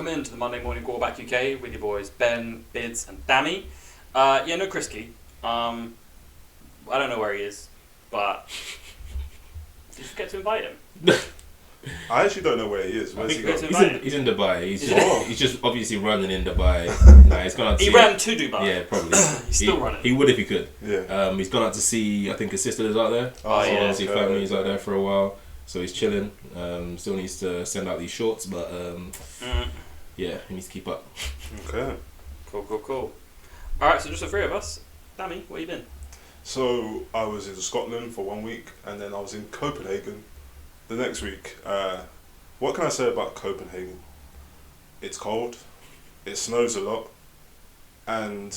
welcome into the Monday Morning Quarterback UK with your boys Ben, Bids and Dami. No Krisky. I don't know where he is, but did you forget to invite him? I actually don't know where he is. Where's he going? He's in Dubai. He's just obviously running in Dubai. He's gone out to he ran to Dubai. Yeah, probably. He's still running. He would if he could. Yeah. He's gone out to see, I think his sister is out there. Yeah. Family's out there for a while. So he's chilling. Still needs to send out these shorts, but yeah, he needs to keep up. Okay. Cool. Alright, so just the three of us. Dami, where you been? So I was in Scotland for 1 week, and then I was in Copenhagen the next week. What can I say about Copenhagen? It's cold, it snows a lot, and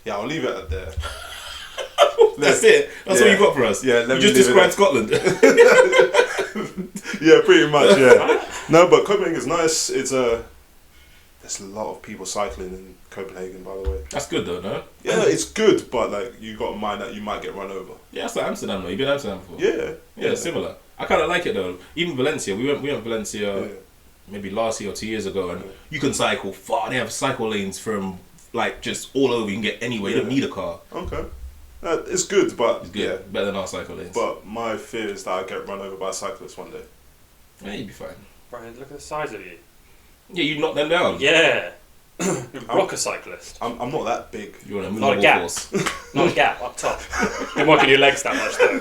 yeah, I'll leave it at there. That's it. That's all you got for us. Yeah, you just described Scotland. Yeah, pretty much. Yeah. No, but Copenhagen is nice. There's a lot of people cycling in Copenhagen, by the way. That's good though, no? Yeah, it's good, but like you got to mind that you might get run over. Yeah, that's like Amsterdam though. You've been to Amsterdam before? Yeah, similar. I kind of like it though. Even Valencia, we went to Valencia maybe last year or 2 years ago, and you can cycle far. They have cycle lanes from like just all over. You can get anywhere. You don't need a car. Okay. It's good, but it's good. Yeah, better than our cycle lanes. But my fear is that I get run over by a cyclist one day. Yeah, you'd be fine. Brian, look at the size of you. Yeah, you knock them down. Yeah. Rock a cyclist. I'm not that big. You're on a not a gap. Not a gap up top. You're working your legs that much though.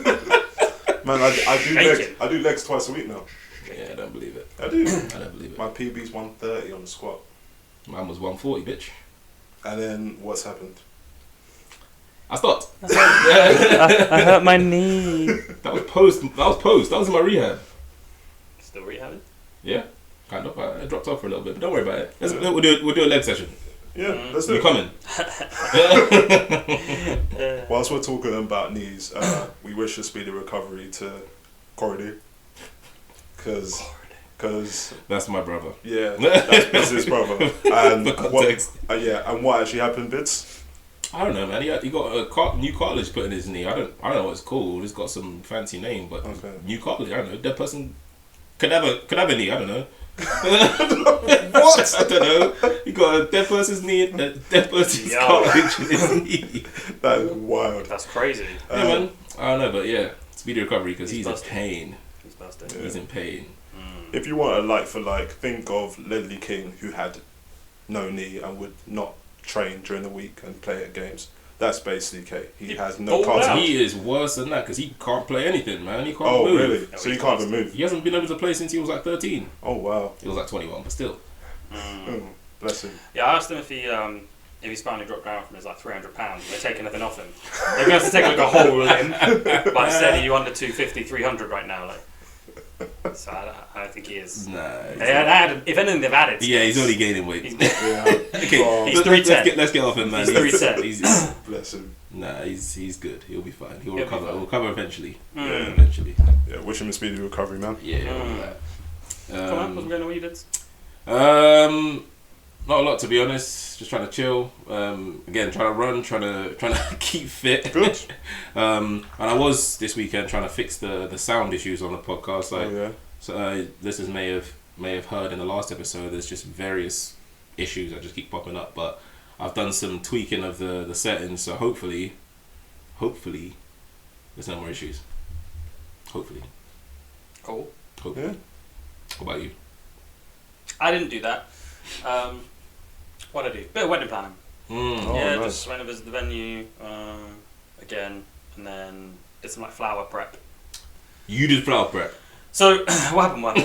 Man, I do legs twice a week now. Yeah, I don't believe it. I do. I don't believe it. My PB's 130 on the squat. Mine was 140, bitch. And then what's happened? I stopped. I hurt my knee. That was post. That was in my rehab. Still rehabbing? Yeah, kind of. I dropped off for a little bit, but don't worry about it. We'll do a leg session. Yeah, let's do it. You coming? Whilst we're talking about knees, we wish a speedy recovery to Cordy. Because that's my brother. Yeah, that's his brother. And for context. And what actually happened, Bits? I don't know, man. He got a new cartilage put in his knee. I don't know what it's called. It's got some fancy name, but new cartilage. I don't know. Dead person could have a knee. I don't know. What? I don't know. He got a dead person's knee and a dead person's cartilage in his knee. That is wild. That's crazy. Yeah, man. I don't know, but yeah, speedy recovery because he's in pain. He's busted. He's in pain. If you want a like for like, think of Ledley King, who had no knee and would not train during the week and play at games. That's basically K. He has no cartilage. He is worse than that because he can't play anything, man. He can't move. Oh, really? So he can't even move? He hasn't been able to play since he was like 13. Oh, wow. He was like 21, but still. Bless him. Yeah, I asked him if he's finally dropped down from his like 300 pounds. They take anything off him. They're going to have to take like a whole limb. But instead, are you under 250, 300 right now? Like. So I don't think he is. Nah. If anything, they've added. Yeah, he's only gaining weight. He's 310. Let's get off him, man. He's 310. Bless him. Nah, he's good. He'll be fine. He'll recover. He'll recover eventually. Yeah, eventually. Yeah, wish him a speedy recovery, man. Yeah. Come on, what's going on with you, Dids? Not a lot, to be honest. Just trying to chill. Again, trying to run, trying to keep fit. Good. And I was this weekend trying to fix the sound issues on the podcast. Like, so listeners may have heard in the last episode. There's just various issues that just keep popping up. But I've done some tweaking of the settings, so hopefully, there's no more issues. Hopefully. Cool. Hopefully. Yeah. What about you? I didn't do that. What did I do? Bit of wedding planning. Nice. Just went to visit the venue again, and then did some like flower prep. You did flower prep? So what happened was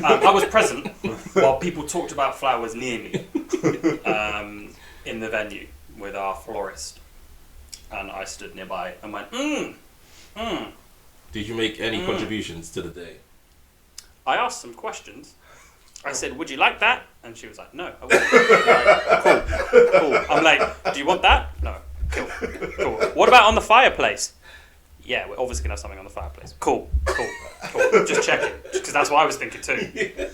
I was present while people talked about flowers near me in the venue with our florist, and I stood nearby and went Did you make any contributions to the day? I asked some questions. I said, "Would you like that?" And she was like, "No, I wouldn't." Like, cool. I'm like, "Do you want that?" No. Cool. What about on the fireplace? Yeah, we're obviously gonna have something on the fireplace. Cool. Just checking, because that's what I was thinking too. Yeah,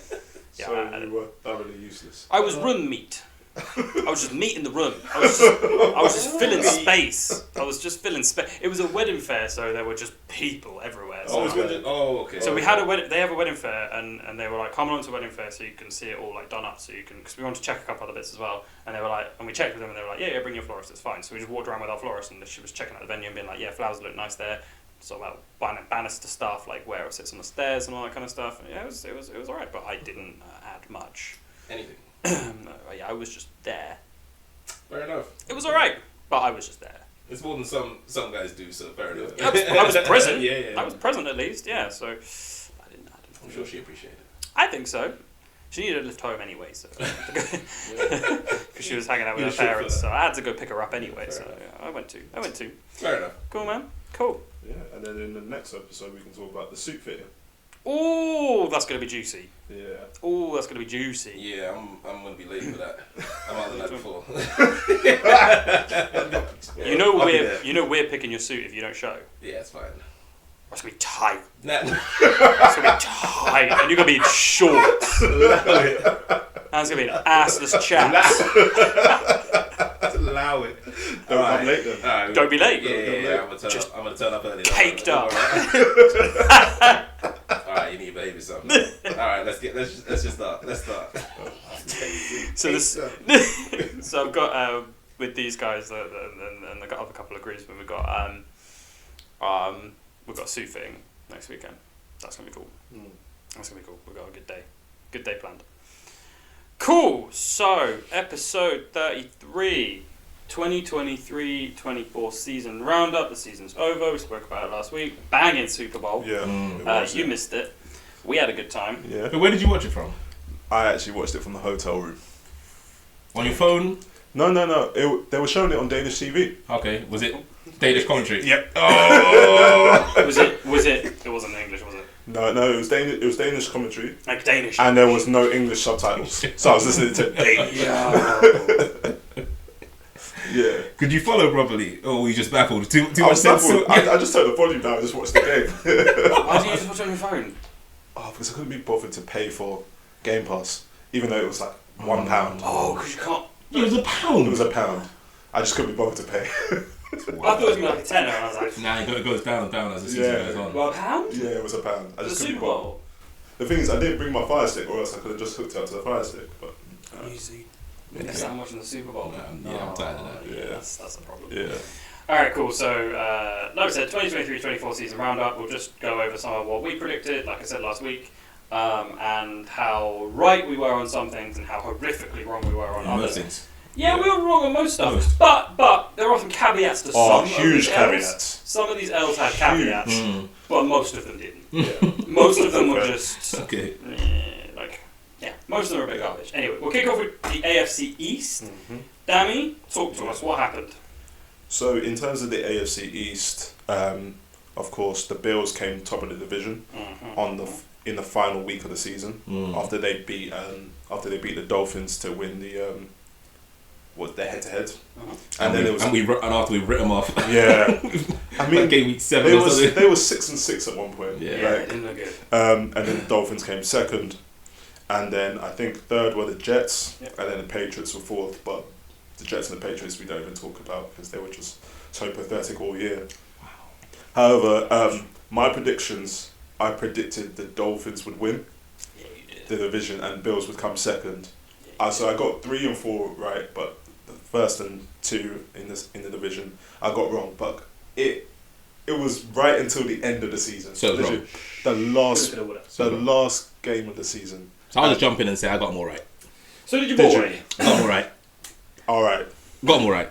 so you were thoroughly useless. I was room meat. I was just meeting the room. I was just filling space. I was just filling space. It was a wedding fair, so there were just people everywhere. So, okay. So we had a wedding. They have a wedding fair, and they were like, "Come along to a wedding fair, so you can see it all like done up, so you can." Because we wanted to check a couple other bits as well, and they were like, and we checked with them, and they were like, "Yeah, bring your florist, it's fine." So we just walked around with our florist, and she was checking out the venue and being like, "Yeah, flowers look nice there." So about banister stuff, like where it sits on the stairs and all that kind of stuff. And yeah, it was alright, but I didn't add much. Anything. Yeah, I was just there. Fair enough. It was alright, but I was just there. It's more than some guys do, so fair enough. I was present. Yeah. I was present at least, yeah. So I didn't. I'm sure she appreciated it. I think so. She needed a lift home anyway, so because she was hanging out with her parents, so I had to go pick her up anyway. So yeah, I went to. Fair enough. Cool, man. Cool. Yeah, and then in the next episode we can talk about the suit fitting. Oh, that's gonna be juicy. Yeah. Oh, that's gonna be juicy. Yeah, I'm gonna be late for that. I'm out the night before. You know we're picking your suit if you don't show. Yeah, it's fine. It's gonna be tight. Nah. It's gonna be tight, and you're gonna be in shorts. And it's gonna be an assless chat. Allow it. Don't come late then. Right. Don't be late. Yeah. I'm gonna turn up early. Caked up. Alright, you need a baby something. Alright, let's just start. Let's start. So I've got with these guys and I've got a couple of groups, but we've got suit fitting next weekend. That's gonna be cool. That's gonna be cool. We've got a good day planned. Cool. So episode 33. 2023-24 season roundup. The season's over. We spoke about it last week. Banging Super Bowl. Yeah. You missed it. We had a good time. Yeah. But where did you watch it from? I actually watched it from the hotel room. On your phone? No. They were showing it on Danish TV. Okay. Was it Danish commentary? Yep. Oh. Was it? It wasn't English, was it? No. It was Danish. It was Danish commentary. Like Danish. And there was no English subtitles, so I was listening to Danish. Yeah. Could you follow properly? Or were you just baffled? Too I much was sense? baffled. I just turned the volume down and just watched the game. Why didn't you just watch it on your phone? Oh, because I couldn't be bothered to pay for Game Pass, even though it was like £1. Oh, because you can't. It was £1. It was £1. I just couldn't be bothered to pay. I thought it was going to be like a tenner, and I was like, Nah, it goes down as the season goes on. well, £1? Yeah, it was £1. I The just Super couldn't be bothered. Bowl? The thing is, I didn't bring my Fire Stick, or else I could have just hooked it up to the Fire Stick. But Easy. Yes, I'm watching the Super Bowl. Yeah, I'm tired of that. Yeah. That's the problem. yeah, Alright, cool. So, like I said, 2023-24 season roundup. We'll just go over some of what we predicted, like I said last week, and how right we were on some things and how horrifically wrong we were on Most others. things. Yeah, we were wrong on most stuff. But there are some caveats to some huge of these caveats. L's. Some of these L's had caveats, but most of them didn't. yeah. Most of them were just... Okay. most of them are a bit garbage. Anyway, we'll kick off with the AFC East. Mm-hmm. Dami, talk to us. What happened? So in terms of the AFC East, of course, the Bills came top of the division in the final week of the season after they beat the Dolphins to win the their head-to-head, and then after we writ them off. Yeah, I mean, game week 7. They were 6-6 at one point. Yeah, it didn't look good. And then the Dolphins came second, and then I think third were the Jets, and then the Patriots were fourth. But the Jets and the Patriots we don't even talk about because they were just so pathetic all year. Wow. However, my predictions, I predicted the Dolphins would win the division and Bills would come second. So I got 3 and 4 right, but the first and 2 in the division I got wrong. But it was right until the end of the season. So wrong. The last game of the season. So I'll just jump in and say I got them all right. So did your boy? I got them all right. All right. Got them all right.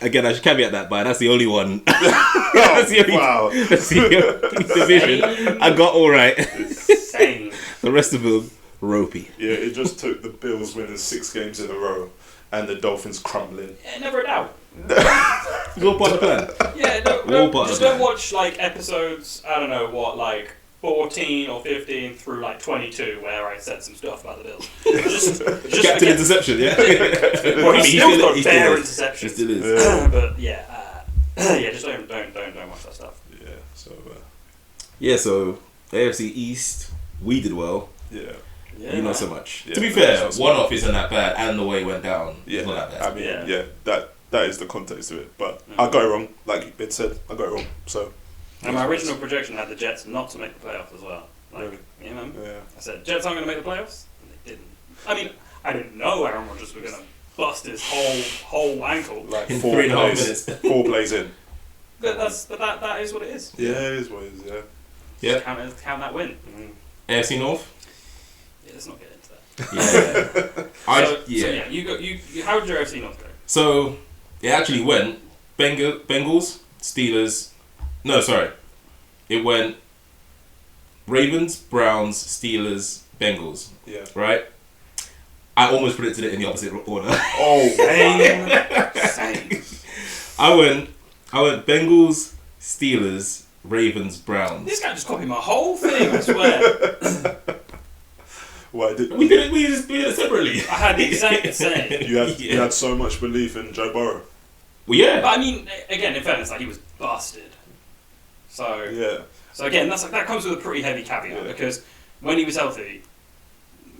Again, I should caveat that, but that's the only one. That's the only division I got all right. Insane. The rest of them, ropey. Yeah, it just took the Bills winning 6 games in a row and the Dolphins crumbling. Yeah, never a doubt. It's all part of the plan. Yeah, don't watch like episodes, I don't know what, like 14 or 15 through like 22 where I said some stuff about the Bills. Just Captain Interception, yeah. Well, he's still got bare interceptions. He still is. But just don't watch that stuff. Yeah, so so AFC East, we did well. yeah. Yeah. You not so much. Yeah, to be fair, that's one off isn't that bad, and the way it went down, Yeah, it's not that bad. I mean, that is the context of it. But I got it wrong, like Ben said. I got it wrong. So. And my original projection had the Jets not to make the playoffs as well. Like, Really? you know, Yeah. I said Jets aren't going to make the playoffs, and they didn't. I mean, I didn't know Aaron Rodgers was going to bust his whole ankle. Like In 4 3.5 plays, minutes. 4 plays in. But that is what it is. Yeah, it is what it is. Yeah. Yeah. Count that win. AFC North. Yeah, let's not get into that. Yeah. So you how did your AFC North go? So it actually went Bengals, Steelers. No, sorry. It went Ravens, Browns, Steelers, Bengals. Yeah. Right? I almost predicted it in the opposite order. Oh, Same. I went Bengals, Steelers, Ravens, Browns. This guy just copied my whole thing, I swear. Well, We did it separately. I had the exact same. you had so much belief in Joe Burrow. Well, yeah. But I mean, again, in fairness, like he was busted. So Yeah. So again, that comes with a pretty heavy caveat because when he was healthy,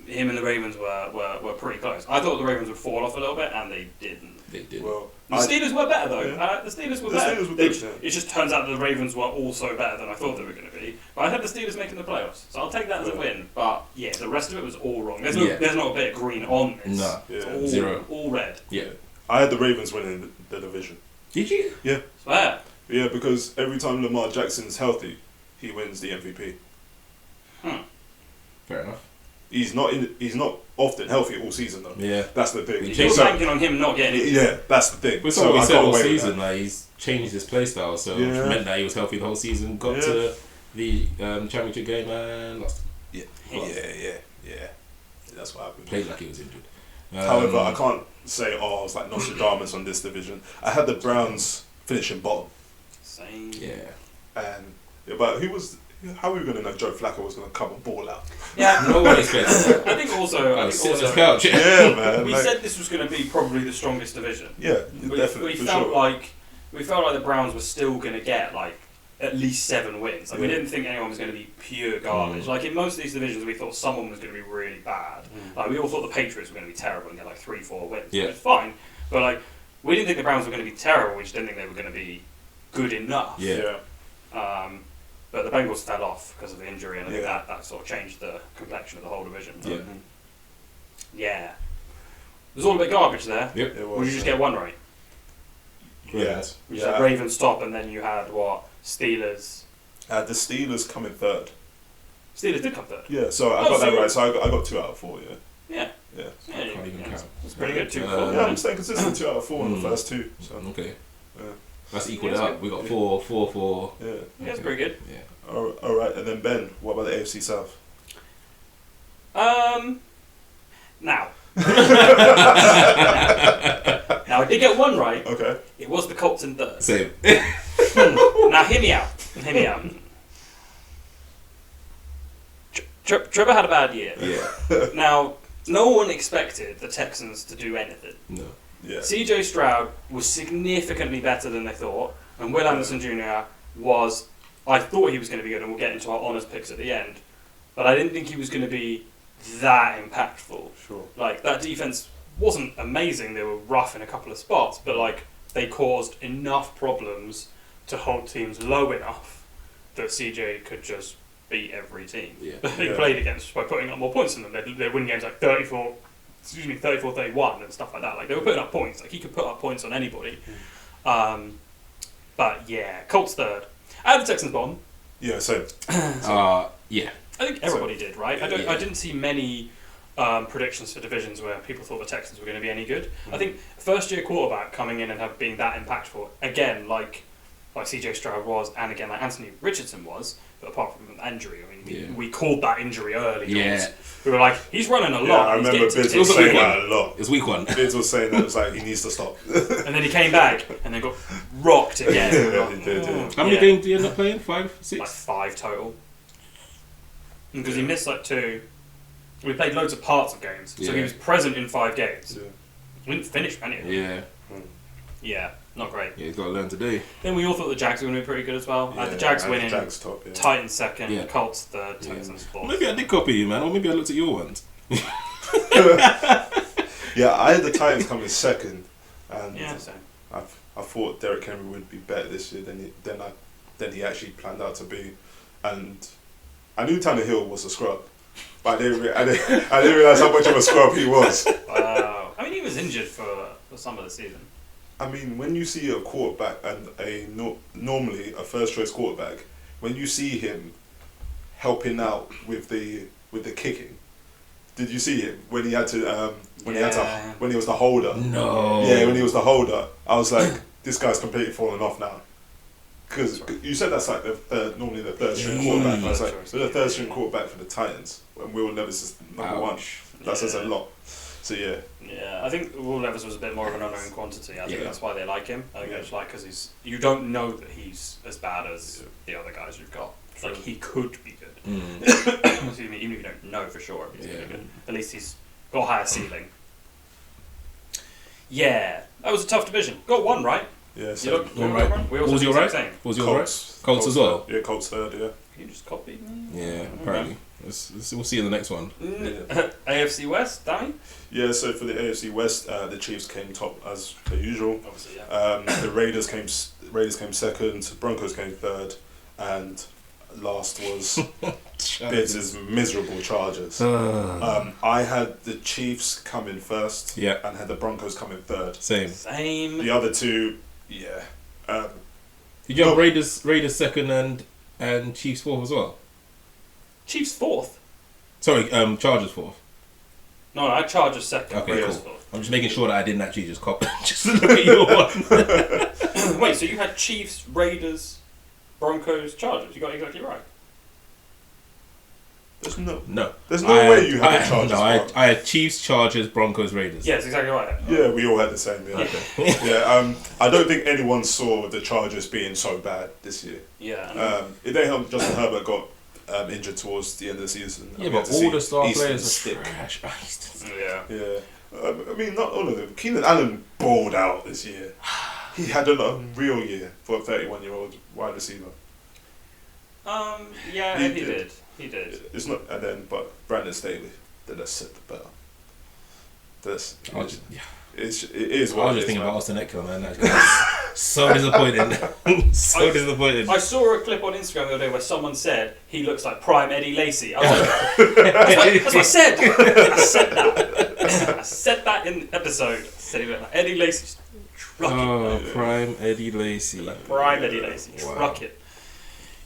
him and the Ravens were pretty close. I thought the Ravens would fall off a little bit, and they didn't. They did. Well, The Steelers were better though. Yeah. The Steelers were The better. Steelers were good, yeah. It just turns out that the Ravens were also better than I thought they were going to be. But I had the Steelers making the playoffs, so I'll take that as a win. But yeah, the rest of it was all wrong. There's not a bit of green on this. No. It's Yeah. all, Zero. all red. Yeah. I had the Ravens winning the division. Did you? Yeah. Swear. Yeah, because every time Lamar Jackson's healthy, he wins the MVP. Fair enough. He's not often healthy all season though. Yeah. That's the thing. You're So- banking on him not getting it. Yeah, that's the thing. But So we I said got all away with season, that. like he's changed his play style, so Yeah. it meant that he was healthy the whole season, got Yeah. to the championship game and lost. Yeah. That's what happened. Played like he was injured. However, I can't say, I was like Nostradamus on this division. I had the Browns finishing bottom. Same. Yeah. But how were we going to know Joe Flacco was going to come and ball out? Yeah. No one expected that. I think also. Sit on his couch. Yeah, man. We said this was going to be probably the strongest division. Yeah, We definitely, for felt sure. like the Browns were still going to get like at least 7 wins. Like we didn't think anyone was going to be pure garbage. Like in most of these divisions, we thought someone was going to be really bad. Like we all thought the Patriots were going to be terrible and get like 3-4 wins. Yeah. Which is fine, but like we didn't think the Browns were going to be terrible. We just didn't think they were going to be good enough. Yeah. But the Bengals fell off because of the injury, and I think Yeah. that sort of changed the complexion of the whole division. Yeah. Yeah. It was all a bit garbage there. Yep. It Would was, you just get one right? Yeah. You had Ravens top, and then you had what? Steelers. The Steelers come in third. Steelers did come third. Yeah, so I got that right. So I got 2 out of 4. Yeah. Yeah. Yeah, Can't even count. That's pretty good too. Yeah, I'm staying consistent. 2 out of 4 in the first 2. So Okay. Yeah. That's equaled Yeah, out. We got 4. yeah. Yeah, it's pretty good. Yeah. All right, and then Ben, what about the AFC South? Now. Now I did get one right. Okay. It was the Colts in third. Same. Now hear me out. Trevor had a bad year. Yeah. Now, no one expected the Texans to do anything. No. Yeah. CJ Stroud was significantly better than they thought, and Will Anderson Jr. was, I thought he was going to be good, and we'll get into our honours picks at the end, but I didn't think he was going to be that impactful. Sure. Like, that defence wasn't amazing, they were rough in a couple of spots, but like, they caused enough problems to hold teams low enough that CJ could just beat every team Yeah. that he played against by putting up more points than them. They'd win games like 34-31 and stuff like that. Like, they were putting up points. Like, he could put up points on anybody. But yeah, Colts third. I had the Texans bottom. Yeah, same. Yeah. I think everybody did, right? I Yeah. didn't see many predictions for divisions where people thought the Texans were going to be any good. I think first year quarterback coming in and being that impactful, again, like CJ Stroud was, and again, like Anthony Richardson was, but apart from an injury, I mean, we called that injury early. Yeah. We were like, he's running a lot. Yeah, I he's remember getting to Bids the was tip. saying that a lot. It's week 1. Bids was saying that it was like he needs to stop. And then he came back and then got rocked again. Yeah, he did, yeah. How many games do you end up playing? 5, 6? Like 5 total. Because he missed like 2. We played loads of parts of games, so he Yeah. was present in 5 games. Yeah. We didn't finish any of them. Yeah. Yeah. Not great. Yeah, he's got to learn today. Then we all thought the Jags were going to be pretty good as well. Yeah, The Jags and winning, Jags top, yeah. Titans second, Yeah. Colts third, Texans fourth. Maybe I did copy you, man, or maybe I looked at your ones. Yeah, I had the Titans coming second, and Yeah, same. I thought Derrick Henry would be better this year than he actually planned out to be, and I knew Tannehill was a scrub, but I didn't realize how much of a scrub he was. Wow. I mean, he was injured for some of the season. I mean, when you see a quarterback and normally a first choice quarterback, when you see him helping out with the kicking, did you see him when he had to when he was the holder? No. Yeah, when he was the holder, I was like, this guy's completely falling off now. Because you said that's like normally the third string quarterback. I was like, so the third string quarterback for the Titans, and Will Levis is number one. That says a lot. So yeah. Yeah, I think Will Levis was a bit more of an unknown quantity. I think that's why they like him. I think Yeah. it's like because you don't know that he's as bad as the other guys you've got. Like he could be good. Excuse me, even if you don't know for sure if he's gonna be good. At least he's got a higher ceiling. Yeah, that was a tough division. Got one right. Yeah. You So look, All right. we What also was your right? same. What was your right? Colts as well. Yeah, Colts third. Yeah. You just copied me. Yeah, apparently. We'll see in the next one. AFC West, Dami? Yeah. So for the AFC West, the Chiefs came top as per usual. Obviously, yeah. The Raiders came second. Broncos came third, and last was Bids' miserable Chargers. I had the Chiefs come in first, and had the Broncos come in third. Same. The other two, yeah. Did you have Raiders second and Chiefs fourth as well? Chiefs fourth? Sorry, Chargers fourth. No, I Chargers second. Okay, Raiders cool. fourth. I'm just making sure that I didn't actually just copy. Just look at your one. Wait, so you had Chiefs, Raiders, Broncos, Chargers? You got it exactly right. There's no I way you had the Chargers. No, I had Chiefs, Chargers, Broncos, Raiders. Yeah, that's exactly right. Yeah, we all had the same. Yeah. Yeah. I don't think anyone saw the Chargers being so bad this year. Yeah. Justin Herbert got injured towards the end of the season. Yeah, but all the star players are stick. trash. Yeah. Yeah. I mean, not all of them. Keenan Allen balled out this year. He had an unreal year for a 31-year-old wide receiver. Yeah, he did. He did. It's not, but Brandon Staley, they just set the bar. It is what I was just thinking about Austin Eckler, man. That's so disappointing. So disappointing. I saw a clip on Instagram the other day where someone said he looks like prime Eddie Lacy. I was like, that's what I said. I said that. I said that in the episode. I said he looked like Eddie Lacy. Truck it. Prime Eddie Lacy. Prime Eddie Lacy. Truck it.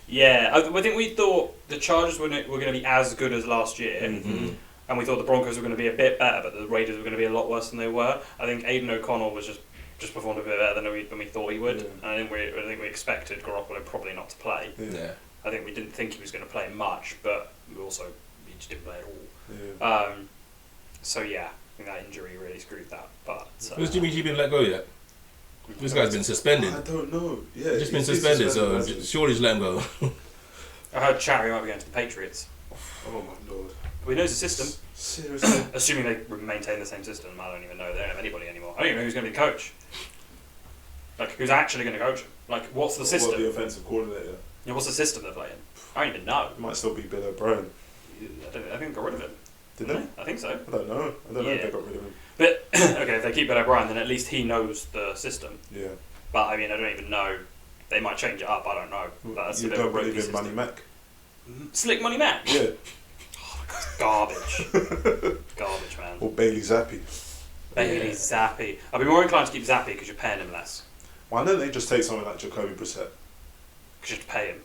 Yeah, I think we thought the Chargers were going to be as good as last year. Mm-hmm. And we thought the Broncos were going to be a bit better, but the Raiders were going to be a lot worse than they were. I think Aiden O'Connell was just performed a bit better than we thought he would. Yeah. And I think we expected Garoppolo probably not to play. Yeah. I think we didn't think he was going to play much, but he just didn't play at all. Yeah. So yeah, I think that injury really screwed that. But Has Jimmy G been let go yet? This guy's been suspended. I don't know. Yeah, He's just been suspended, so surely just let him go. I heard Cherry might be going to the Patriots. Oh my lord. He knows the system. Seriously? Assuming they maintain the same system, I don't even know. They don't have anybody anymore. I don't even know who's going to be the coach. Like, who's actually going to coach them? Like, what's the system? What, the offensive coordinator? Yeah, what's the system they're playing? I don't even know. It might still be Bill O'Brien. I think they got rid of him. Did they? I think so. I don't know. I don't know if they got rid of him. But, okay, if they keep Bill O'Brien, then at least he knows the system. Yeah. But, I mean, I don't even know. They might change it up, I don't know. But that's You a bit of don't a ropey believe in system. Money Mac? Slick Money Mac? Yeah. Garbage. Garbage, man. Or Bailey Zappi. Bailey Zappi. I'd be more inclined to keep Zappi because you're paying him less. Why don't they just take someone like Jacoby Brissett? Because you have to pay him.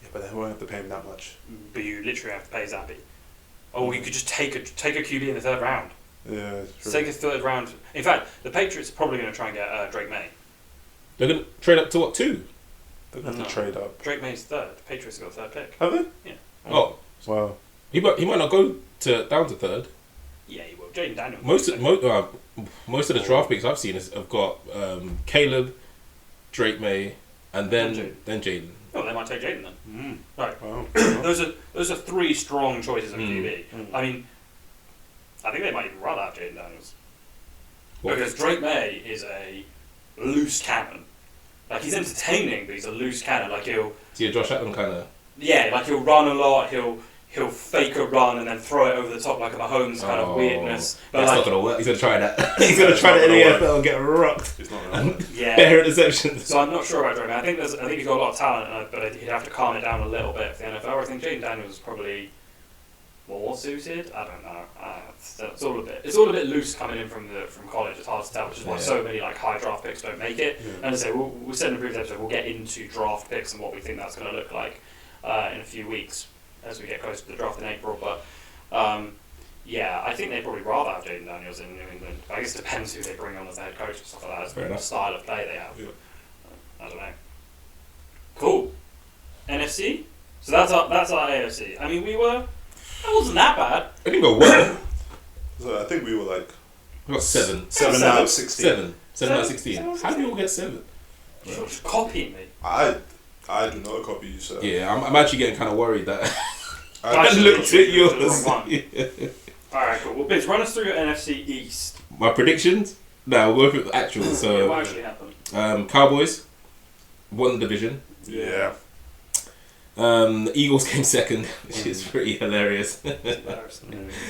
Yeah, but they won't have to pay him that much. But you literally have to pay Zappi. Or you could just take a QB in the third round. Yeah, true. Take a third round. In fact, the Patriots are probably going to try and get Drake May. They're going to trade up to what, 2? They're going to have to trade up. Drake May's third. The Patriots have got third pick. Have they? Yeah. Oh. Wow. He might not go down to 3rd. Yeah, he will. Jaden Daniels. Most of the draft picks I've seen have got Caleb, Drake May, and then Jaden. Oh, they might take Jaden then. Right. Wow. Those are 3 strong choices of QB. I mean, I think they might even rather have Jaden Daniels. What? Because Drake May is a loose cannon. Like, he's entertaining, but he's a loose cannon. Like, he'll... So you're Josh Allen kind of... Yeah, like, he'll run a lot, he'll fake a run and then throw it over the top like a Mahomes kind of weirdness. But that's like, not going to work. He's going to try that. He's going to try that in the NFL and get rocked. It's not going to work. Yeah. Bare interceptions. So I'm not sure about Drake. I think he's got a lot of talent, but he'd have to calm it down a little bit for the NFL. I think Jaden Daniels is probably more suited. I don't know. It's all a bit loose coming in from college. It's hard to tell, which is why so many like high draft picks don't make it. Yeah. And as I say, we'll said in the previous episode, we'll get into draft picks and what we think that's going to look like in a few weeks as we get closer to the draft in April. But yeah, I think they'd probably rather have Jaden Daniels in New England. I guess it depends who they bring on as the head coach and stuff like that. It's the style of play they have. Yeah. I don't know. Cool. NFC. So that's our AFC. I mean, that wasn't that bad. I didn't go well. So I think we were like... We got 7. 7 out of 16. 7 out of 16. How do you all get 7? You're just copying me. I do not copy you, sir. Yeah, I'm actually getting kind of worried that... I looked at yours. Alright, cool. Well, Bids, run us through your NFC East. My predictions? No, we'll work with the actual. So, what actually happened? Cowboys won the division. Yeah. The Eagles came second, which is pretty hilarious.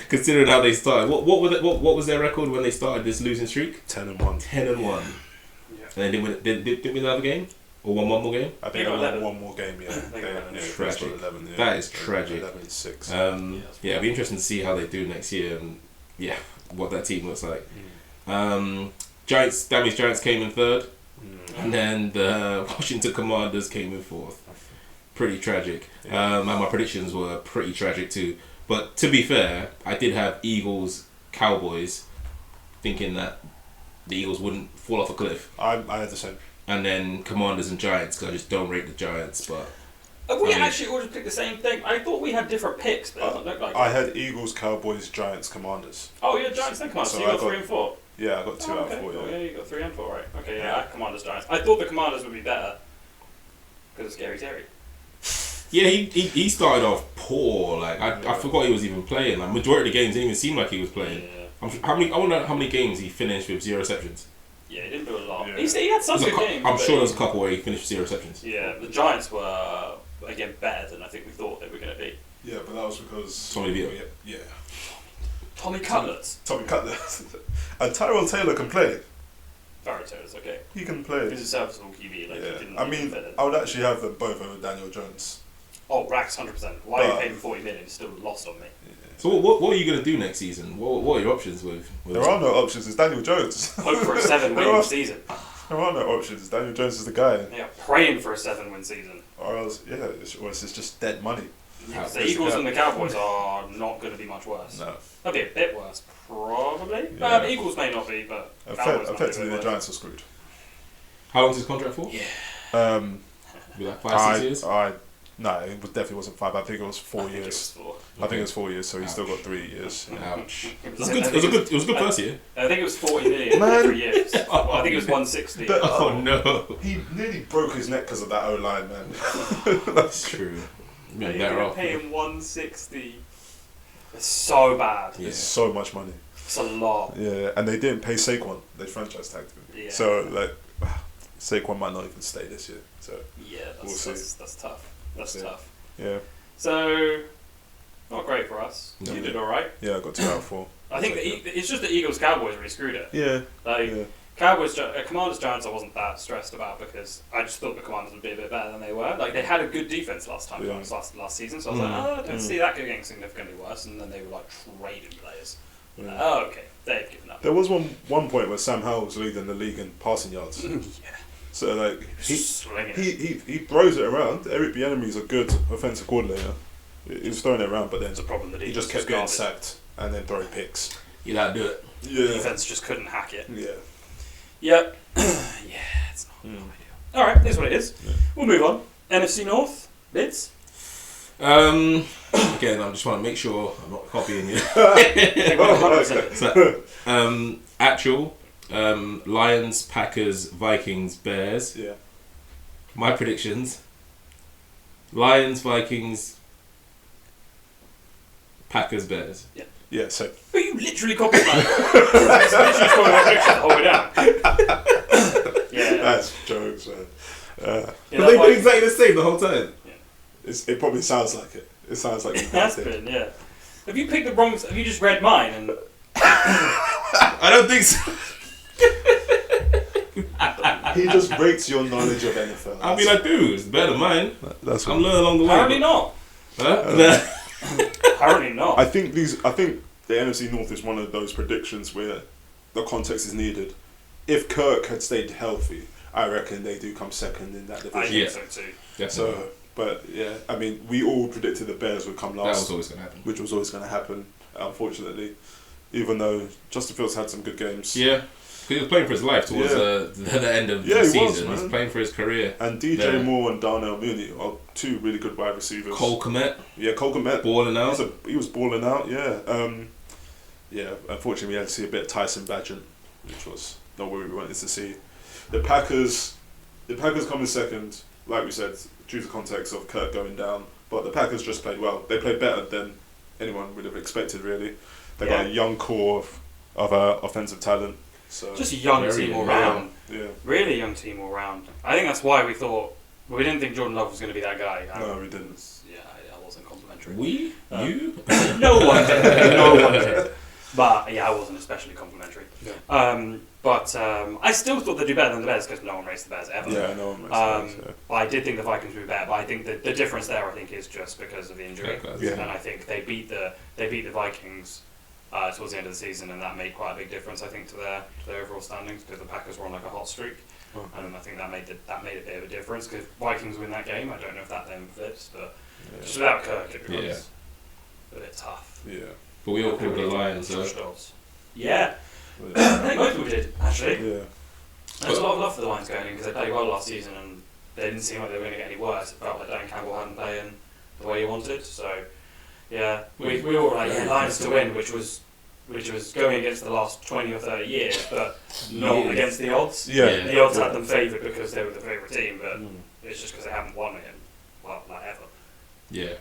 Considering how they started. What was their record when they started this losing streak? 10-1. 10-1. Yeah. And then didn't win another game? Or won one more game? I think they won one more game, yeah. Tragic. 11, yeah. That is tragic. 11-6. It'll be interesting to see how they do next year and what that team looks like. Dami's Giants came in third, and then the Washington Commanders came in fourth. Pretty tragic. And my predictions were pretty tragic too. But to be fair, I did have Eagles, Cowboys, thinking that the Eagles wouldn't fall off a cliff. I had the same. And then Commanders and Giants, because I just don't rate the Giants. But we actually all just picked the same thing. I thought we had different picks, but it doesn't look like I had Eagles, Cowboys, Giants, Commanders. Oh, you had Giants and Commanders, so you got 3 and 4? Yeah, I got 2 out of 4, yeah, you got 3 and 4, right. Okay, yeah, I had Commanders, Giants. I thought the Commanders would be better, because of Scary Terry. Yeah, he started off poor. Like I forgot he was even playing. Like majority of the games didn't even seem like he was playing. Yeah. I wonder how many games he finished with 0 receptions. Yeah, he didn't do a lot. Yeah. He had some good games. I'm sure there was a couple where he finished with 0 receptions. Yeah, the Giants were again better than I think we thought they were going to be. Yeah, but that was because Tommy Vito. Yeah. Tommy Cutlets. And Tyrell Taylor can play. Tyrell Taylor's okay. He can play. He's a serviceable QB. Like, I mean, I would actually have them both over Daniel Jones. Oh, Rax 100%. Why are you paying $40 million? It's still lost on me. Yeah. So what are you going to do next season? What are your options with there are no options. It's Daniel Jones. Hope for a 7-win season. There are no options. Daniel Jones is the guy. Yeah, praying for a 7-win season. Or else, it's just dead money. Yeah, the Eagles and the Cowboys are not going to be much worse. No. They'll be a bit worse, probably. Yeah. The Eagles may not be, but effectively the Giants are screwed. How long is his contract for? Yeah. Be like 5-6 years? No, it definitely wasn't 5. I think it was 4 years. I think it was 4 years, so he's still got 3 years. Ouch. It was a good first year. I think it was 40 million for 3 years. Well, I think it was 160. Oh no! He nearly broke his neck because of that O-line, man. That's true. You're paying 160. It's so bad. Yeah. It's so much money. It's a lot. Yeah, and they didn't pay Saquon. They franchise tagged him. Yeah. So Saquon might not even stay this year. So yeah, that's tough. That's tough. Yeah. So, not great for us. No. You did all right. Yeah, I got 2 out of 4. I think it's just the Eagles Cowboys really screwed it. Yeah. Commanders Giants I wasn't that stressed about because I just thought the Commanders would be a bit better than they were. Like they had a good defense last season, so I was like, I don't see that getting significantly worse. And then they were like trading players. Okay, they've given up. There was one point where Sam Howell was leading the league in passing yards. Yeah. So like he throws it around. Eric Bieniemy's a good offensive coordinator. He's throwing it around, but then it's a problem that he just kept getting sacked and then throwing picks. You gotta do it. Yeah. The defense just couldn't hack it. Yeah. Yep. It's not ideal. All right, here's what it is. Yeah. We'll move on. NFC North, Bids. Again, I just want to make sure I'm not copying you. Actual. Lions, Packers, Vikings, Bears. Yeah. My predictions. Lions, Vikings, Packers, Bears. Yeah. Yeah, so. But you literally copied that. It's literally just my prediction the whole way down. Yeah, That's jokes, man. But they've been exactly the same the whole time. Yeah. It probably sounds like it. It sounds like it has been, yeah. Have you picked the wrong? Have you just read mine? And I don't think so. He just rates your knowledge of NFL. I mean, I do. It's better than mine. That's I'm learning along the way. Apparently not. Huh? Apparently not. I think the NFC North is one of those predictions where the context is needed. If Kirk had stayed healthy, I reckon they do come second in that division. I think so too. Definitely. So, but yeah, I mean, we all predicted the Bears would come last. That was always going to happen. Which was always going to happen, unfortunately. Even though Justin Fields had some good games. Yeah. He was playing for his life towards the end of the season. He was playing for his career. And DJ Moore and Darnell Mooney are two really good wide receivers. Cole Kmet. Yeah, Cole Kmet. Balling out. He was balling out, yeah. Unfortunately we had to see a bit of Tyson Bagent, which was not what we wanted to see. The Packers come in second, like we said, due to the context of Kirk going down. But the Packers just played well. They played better than anyone would have expected, really. They got a young core of offensive talent. So just a young team all round. Yeah. Really young team all round. I think that's why we didn't think Jordan Love was going to be that guy. No, we didn't. Yeah, I wasn't complimentary. You? No one did. No one did. But yeah, I wasn't especially complimentary. Yeah. But I still thought they'd do better than the Bears because no one raced the Bears ever. Yeah, no one raced the Bears. But I did think the Vikings would be better. But I think the difference there, I think, is just because of the injury. Yeah. And I think they beat the Vikings towards the end of the season, and that made quite a big difference, I think, to their overall standings because the Packers were on like a hot streak, and I think that made a bit of a difference because Vikings win that game. I don't know if that then flips, but just without Kirk, it becomes a bit tough. Yeah, but we all called the Lions, Yeah, I think most people did actually. Yeah, there's a lot of love for the Lions going in because they played well last season and they didn't seem like they were going to get any worse. It felt like Dan Campbell hadn't playing the way he wanted, so. Yeah, we all were like, Lions to win, which was going against the last 20 or 30 years, but not against the odds. Yeah. The odds had them favoured because they were the favourite team, but it's just because they haven't won it ever. Yeah.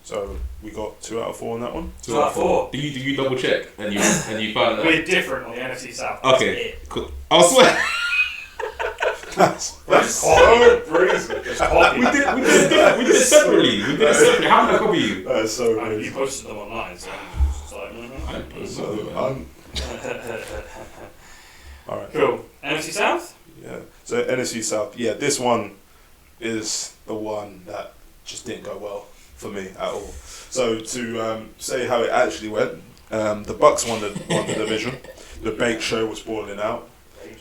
So we got 2 out of 4 on that one. 2 out of 4. Do you double check and you find that? We're different on the NFC South. Okay, cool. I swear. That's so crazy. We did it separately. How did I copy you? That's so crazy. You posted them online, so I'm just like, I didn't post them. Alright. Cool. NFC South? Yeah. So NFC South, this one is the one that just didn't go well for me at all. So to say how it actually went, the Bucks won the division. The Bake Show was balling out,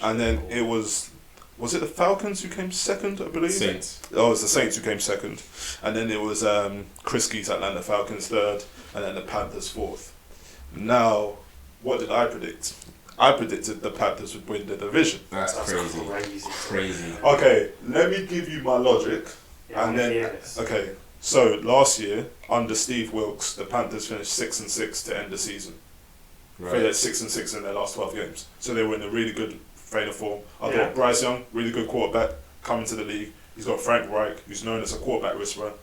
and then it was it the Falcons who came second, I believe? Saints. Oh, it was the Saints who came second. And then it was Kriski's Atlanta Falcons third, and then the Panthers fourth. Now, what did I predict? I predicted the Panthers would win the division. That's crazy. Okay, let me give you my logic. Okay, so last year, under Steve Wilkes, the Panthers finished 6-6 to end the season. Right. They had 6-6 in their last 12 games. So they were in a really good vein of form. I thought Bryce Young, really good quarterback, coming to the league. He's got Frank Reich, who's known as a quarterback whisperer.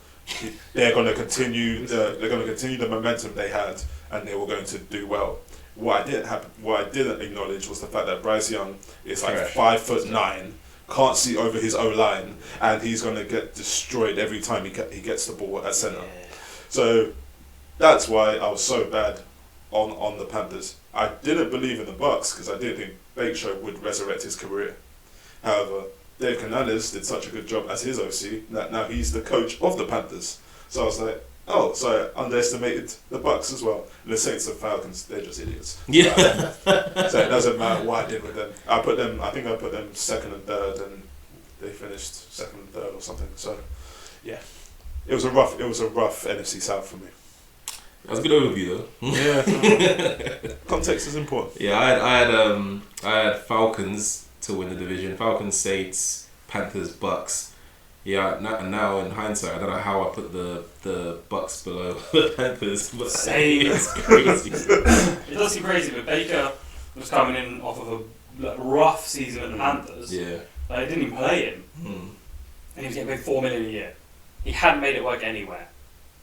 They're going to continue the momentum they had, and they were going to do well. What I didn't acknowledge was the fact that Bryce Young is like 5'9", can't see over his O-line, and he's going to get destroyed every time he gets the ball at center. Yeah. So that's why I was so bad on the Panthers. I didn't believe in the Bucks because I didn't think Bake Show would resurrect his career. However, Dave Canales did such a good job as his OC that now he's the coach of the Panthers. So I was like, so I underestimated the Bucks as well. And the Saints and Falcons, they're just idiots. Yeah. So it doesn't matter what I did with them. I think I put them second and third, and they finished second and third or something. So yeah, it was a rough NFC South for me. That was a good overview though. Yeah. Context is important. Yeah, I had Falcons to win the division. Falcons, Saints, Panthers, Bucks. Yeah, now in hindsight, I don't know how I put the Bucks below the Panthers. But same. It's crazy. It does seem crazy, but Baker was coming in off of a rough season at the Panthers. Yeah. They didn't even play him. And he was getting paid $4 million a year. He hadn't made it work anywhere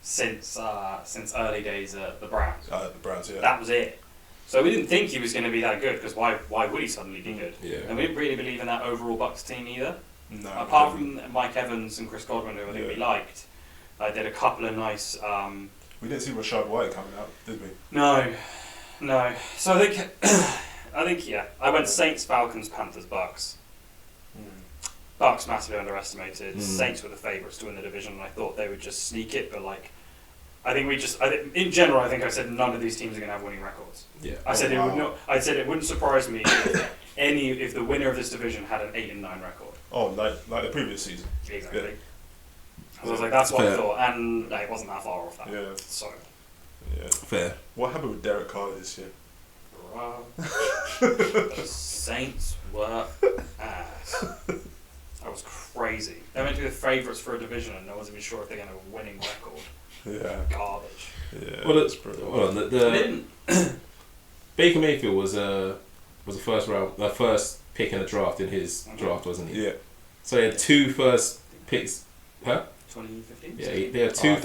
since early days at the Browns. The Browns, yeah. That was it. So we didn't think he was going to be that good because why would he suddenly be good? Yeah. And we didn't really believe in that overall Bucks team either. No. Apart from Mike Evans and Chris Godwin, who I think we liked, they did a couple of nice. We didn't see Rashad White coming out, did we? No. So I think yeah. I went Saints, Falcons, Panthers, Bucks. Bucks massively underestimated. Saints were the favourites to win the division, and I thought they would just sneak it. But like, in general, I think I said none of these teams are going to have winning records. Yeah. I said it would not. I said it wouldn't surprise me if the winner of this division had an 8-9 record. Oh, like the previous season. Exactly. Yeah. I was like, that's what Fair. I thought, and it wasn't that far off that. Yeah. So. Yeah. Fair. What happened with Derek Carr this year? The Saints were ass. That was crazy. They went to be the favourites for a division, and no one's even sure if they're going to have a winning record. Yeah. Garbage. Yeah. Well, that's brutal. hold on. They didn't. Baker Mayfield was the first pick in the draft in his draft, wasn't he? Yeah. So he had 2 first picks. Huh? 2015. Yeah, they had 2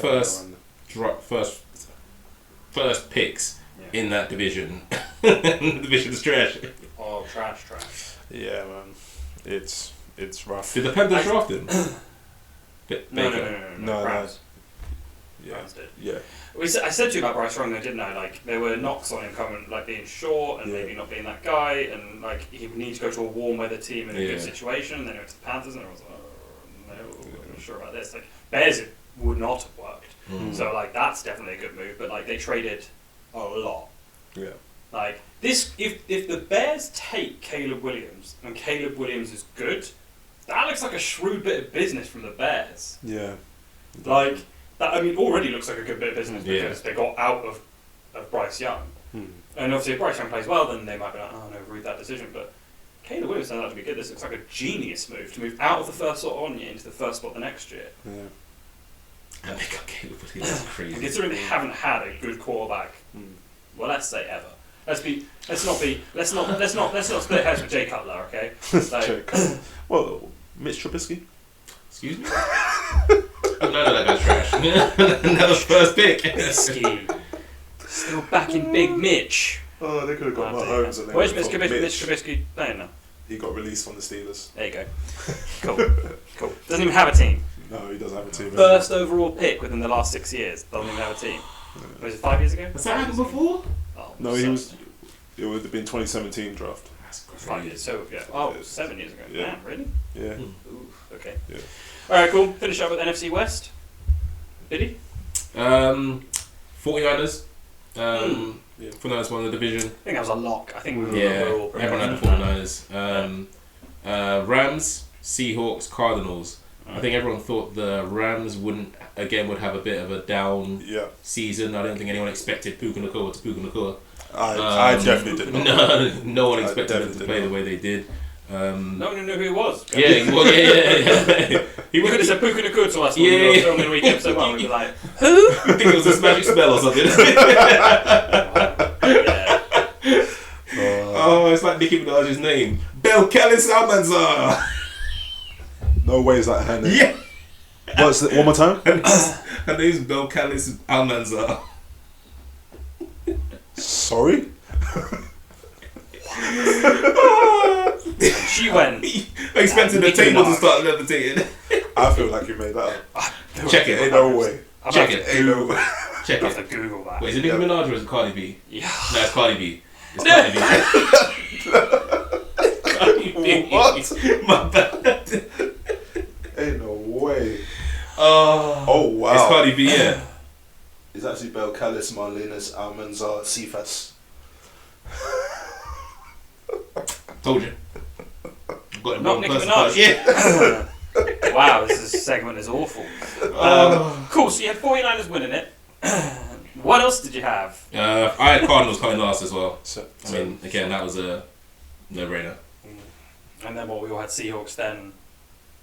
first picks in that division. The division's trash. Oh, trash. Yeah, man. It's rough. Did the Panthers draft him? No. Browns. Yeah. Browns did. Yeah. I said to you about Bryce Young, though, didn't I? Like, there were knocks on him coming, like being short and maybe not being that guy, and like he would need to go to a warm weather team in a good situation. And then he went to the Panthers, and everyone was like, oh, no, I'm not sure about this. Like, Bears, it would not have worked. So like that's definitely a good move. But like they traded a lot. Yeah. Like this, if the Bears take Caleb Williams and Caleb Williams is good, that looks like a shrewd bit of business from the Bears. Yeah. Like that, I mean, already looks like a good bit of business because they got out of Bryce Young, and obviously if Bryce Young plays well, then they might be like, oh no, rude that decision. But Caleb Williams turned out to be good. This looks like a genius move to move out of the first slot on you into the first spot the next year. Yeah. And they got Caleb Williams. That's crazy. And considering they haven't had a good quarterback, well, let's say ever. Let's not split hairs with Jay Cutler, okay? Like, well, Mitch Trubisky. Excuse me. None of that guy's trash. Another first pick. Trubisky. Still backing Big Mitch. Oh, they could have got Mahomes. And Where's Mitch Trubisky playing now? He got released from the Steelers. There you go. Cool. Doesn't even have a team. No, he doesn't have a team. First overall pick within the last 6 years. Doesn't even have a team. Was it 5 years ago? Has that happened before? Oh, No, he was. It would have been 2017 draft. That's 5 years. So yeah. Oh, 7 years ago. Yeah. Man, really? Yeah. Ooh, okay. Yeah. All right, cool. Finish up with NFC West. Biddy? 49ers. 49ers won the division. I think that was a lock. I think we were all everyone had the 49ers. Rams, Seahawks, Cardinals. I think everyone thought the Rams would have a bit of a down season. I don't think anyone expected Puka Nacua to Puka Nacua. I definitely did not. No one expected them to play the way they did. No one knew who he was. Yeah. He could have said Puka Nacua to us when we were filming Week Episode 1. We'd be like, who? I think it was a magic spell or something. Oh, it's like Nicki Minaj's name. Belcalis Almanzar. No way is that her name. Yeah. What's it? One more time. Her name's Belcalis Almanzar. Sorry. She went. I expected the table to start levitating. I feel like you made that up. Check it. Ain't no way. Check it. Ain't no way. Check I have to it. Google that. Wait, is it Nicki Minaj or is it Cardi B? Yeah. No, it's Cardi B. It's Cardi B. What? My bad. Ain't no way. Oh wow. It's Cardi B, yeah. It's actually Belcalis Marlinus Almanzar Cephas. Told you. Got Not Nicki Minaj. Yeah. Wow, this segment is awful. Cool, so you had 49ers winning it. What else did you have? I had Cardinals coming last as well. So, I mean, again, that was a no-brainer. And then we all had Seahawks, then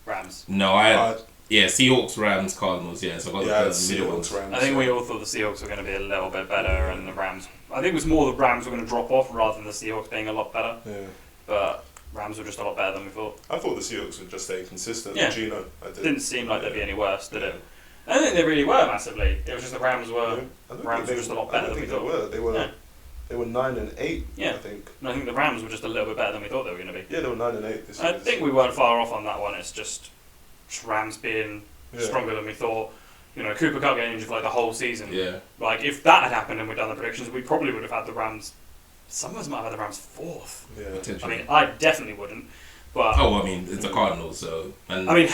Rams. No, I had Seahawks, Rams, Cardinals. Yeah, so I got the middle ones. Rams. I think we all thought the Seahawks were going to be a little bit better, and the Rams. I think it was more the Rams were going to drop off rather than the Seahawks being a lot better. Yeah. But Rams were just a lot better than we thought. I thought the Seahawks would just stay consistent. Yeah. Gino, Didn't seem like they'd be any worse, did it? I don't think they really were massively. It was just the Rams were. Rams were just a lot better than we thought. They were. They were 9-8. Yeah. I think. And I think the Rams were just a little bit better than we thought they were going to be. Yeah, they were 9-8 this I year. think we weren't far off on that one. It's just Rams being stronger than we thought. You know, Cooper Kupp getting injured for like the whole season. Yeah. Like, if that had happened and we'd done the predictions, we probably would have had the Rams. Some of us might have had the Rams 4th. Yeah. Potentially. I mean, I definitely wouldn't. But I mean, it's the Cardinals, so. And, I mean,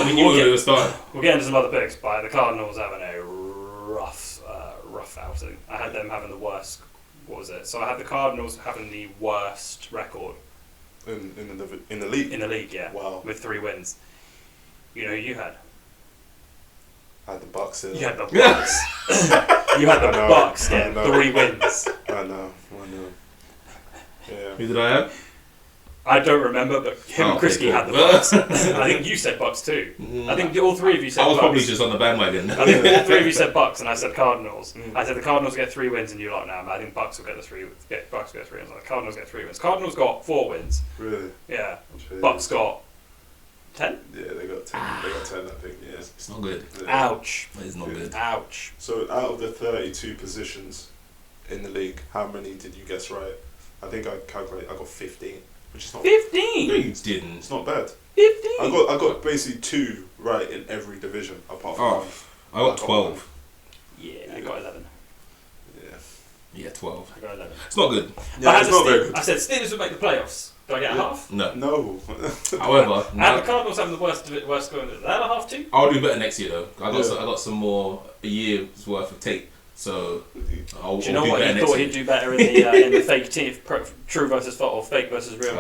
we knew it was starting. We'll get into some other picks, but the Cardinals having a rough outing. I had them having the worst. What was it? So I had the Cardinals having the worst record In the league. in the league. Yeah. Wow. With 3 wins. You know who you had? I had the Bucks. You had the Bucks. You had the Bucks getting 3 wins. I know. Yeah. Who did I have? I don't remember, but him and Krisky had the Bucks. I think you said Bucks too. I think all 3 of you said Bucks. I was probably just on the bandwagon. I think all 3 of you said Bucks, and I said Cardinals. I said the Cardinals get 3 wins, and you lot now. But I think Bucks will get the 3. Bucks get 3 wins. Like, Cardinals get 3 wins. Cardinals got 4 wins. Really? Yeah. Really? Bucks got 10. Yeah, they got 10. They got 10, I think. Yeah. It's not good. Yeah. Ouch. It's not good. Ouch. So out of the 32 positions in the league, how many did you guess right? I think I calculated. I got 15, which is not. 15. No, you didn't. It's not bad. 15. I got basically 2 right in every division apart from one. I got 12. Yeah, I got 11. Yeah. Yeah, 12. I got 11. It's not good. Yeah, it's not very good. I said Steelers would make the playoffs. Do I get a half? No. No. However, And the Cardinals having the worst score. Is that a half too? I'll do better next year though. I got some more a year's worth of tape, so I'll Do you know do what? better He next thought year. he'd do better in the fake team, true versus false, or fake versus real.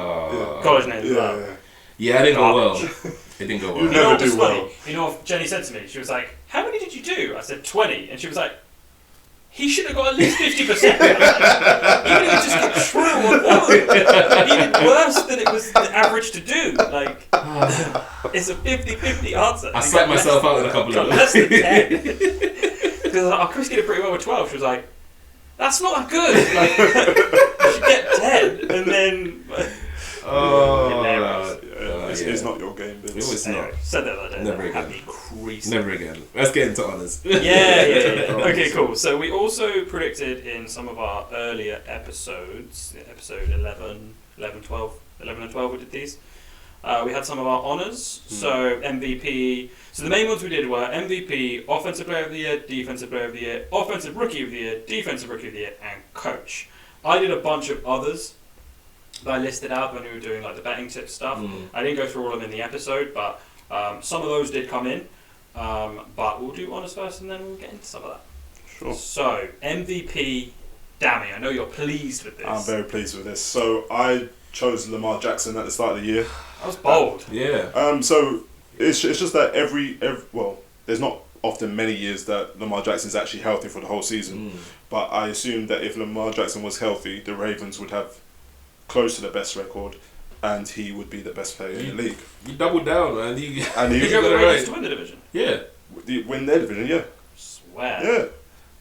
College names as well. Yeah, it didn't go well. Garbage. It didn't go You well. You know what Never was do funny? well. You know what Jenny said to me? She was like, "How many did you do?" I said 20, and she was like, "He should have got at least 50%. Even if it just get true or false, he did worse than it was the average to do. Like, it's a 50-50 answer." I slapped myself out with a couple of them. less than 10. Because Chris did pretty well with 12. She was like, "That's not good. Like, you should get 10, and then." Hilarious. It's not your game, Vince. It's Anyway, not. said that the other day. Never Had again. me creased. Never again. Let's get into honours. Yeah. Okay, cool. So we also predicted in some of our earlier episodes, episode 11, 12 we did these. We had some of our honours. So MVP. So the main ones we did were MVP, Offensive Player of the Year, Defensive Player of the Year, Offensive Rookie of the Year, Defensive Rookie of the Year, and Coach. I did a bunch of others that I listed out when we were doing like the betting tip stuff. I didn't go through all of them in the episode, but some of those did come in. But we'll do honours first, and then we'll get into some of that. Sure. So MVP, Dami, I know you're pleased with this. I'm very pleased with this. So I chose Lamar Jackson at the start of the year. That was bold. Yeah. So it's just that every there's not often many years that Lamar Jackson's actually healthy for the whole season. But I assumed that if Lamar Jackson was healthy, the Ravens would have close to the best record, and he would be the best player in the league. You doubled down, man. And he Did you have the Ravens to win the division? Yeah. win their division, yeah. Swear. Yeah.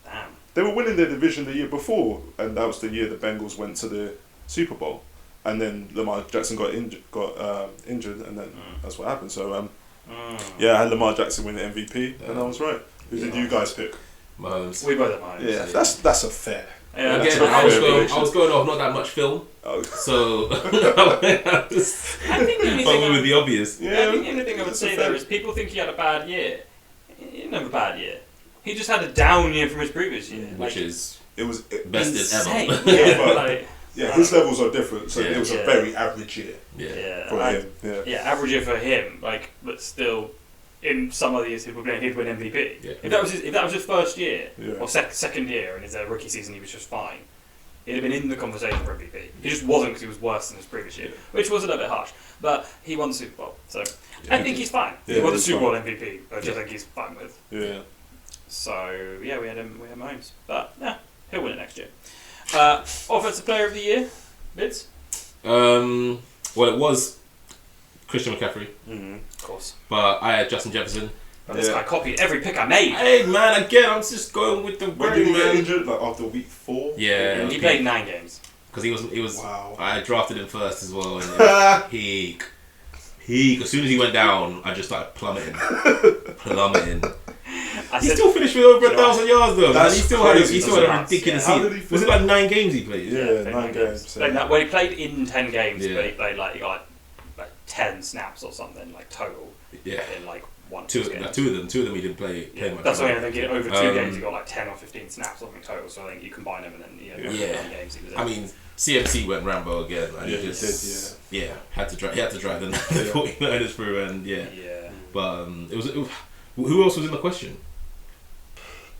Damn. They were winning their division the year before, and that was the year the Bengals went to the Super Bowl. And then Lamar Jackson got injured, and then that's what happened. So, yeah, I had Lamar Jackson win the MVP, and I was right. Who did you guys pick? Mahomes. We both have mine. Yeah, that's a fair. Yeah, Again, that's I was fair going prediction. off not that much film, Oh. so I think the only probably thing with the obvious. I think the only thing I would that's say a fair- there is people think he had a bad year. He didn't have a bad year. He just had a down year from his previous year. Which is It was best insane. ever. Yeah, but- like, yeah. His levels are different, so Yeah. it was a Yeah. very average year Yeah. for him. Yeah. yeah, average year for him. Like, but still, in some of these people, he'd win MVP. Yeah. If that was his first year Yeah. or second year, and his rookie season, he was just fine. He'd have been in the conversation for MVP. He just wasn't because he was worse than his previous year, which was a little bit harsh. But he won the Super Bowl, so I think he's fine. Yeah, he won the he's Super Bowl fine. MVP, which I think he's fine with. Yeah. So yeah, we had Mahomes, but yeah, he'll win it next year. Offensive Player of the Year, Bids. Well, it was Christian McCaffrey, Of course. but I had Justin Jefferson. But this Yeah. guy copied every pick I made. Hey man, again, I'm just going with the When did he get man. injured? Like after week 4? Yeah, He played 9 games. because he was. Wow. I drafted him first as well, and it was peak. As soon as he went down, I just started plummeting. He still finished with over 1,000 yards though. Man. He still had a ridiculous season. Was it like 9 games he played? Yeah, 9 games. Well, he played in 10 games, but he played like 10 snaps or something like total. Yeah. In like two of them he didn't play. That's why I think over 2 games he got like 10 or 15 snaps or something total. So I think you combine them and then 9 games he was in. I mean, CMC went Rambo again. And he just had to drive the 49ers through and But it was who else was in the question?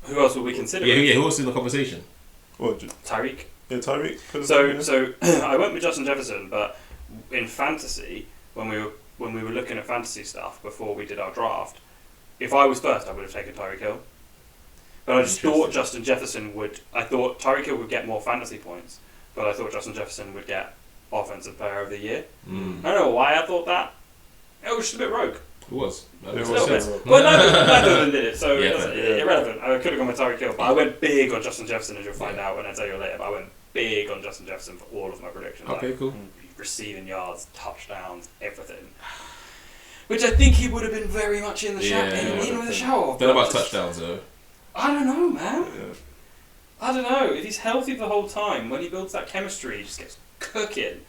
Who else would we consider? Yeah, who else was in the conversation? What? Tyreek. Yeah, Tyreek. So I went with Justin Jefferson, but in fantasy, when we were looking at fantasy stuff before we did our draft, if I was first, I would have taken Tyreek Hill. But I just thought Justin Jefferson would. I thought Tyreek Hill would get more fantasy points, but I thought Justin Jefferson would get Offensive Player of the Year. I don't know why I thought that. It was just a bit rogue. It was. Well, neither of them did it, so irrelevant. I could have gone with Tyreek Hill, but I went big on Justin Jefferson, as you'll find out when I tell you later. But I went big on Justin Jefferson for all of my predictions. Okay, cool. Receiving yards, touchdowns, everything. Which I think he would have been very much in the in with the show. Don't know about touchdowns though. I don't know, man. Yeah. I don't know. If he's healthy the whole time, when he builds that chemistry, he just gets cooking.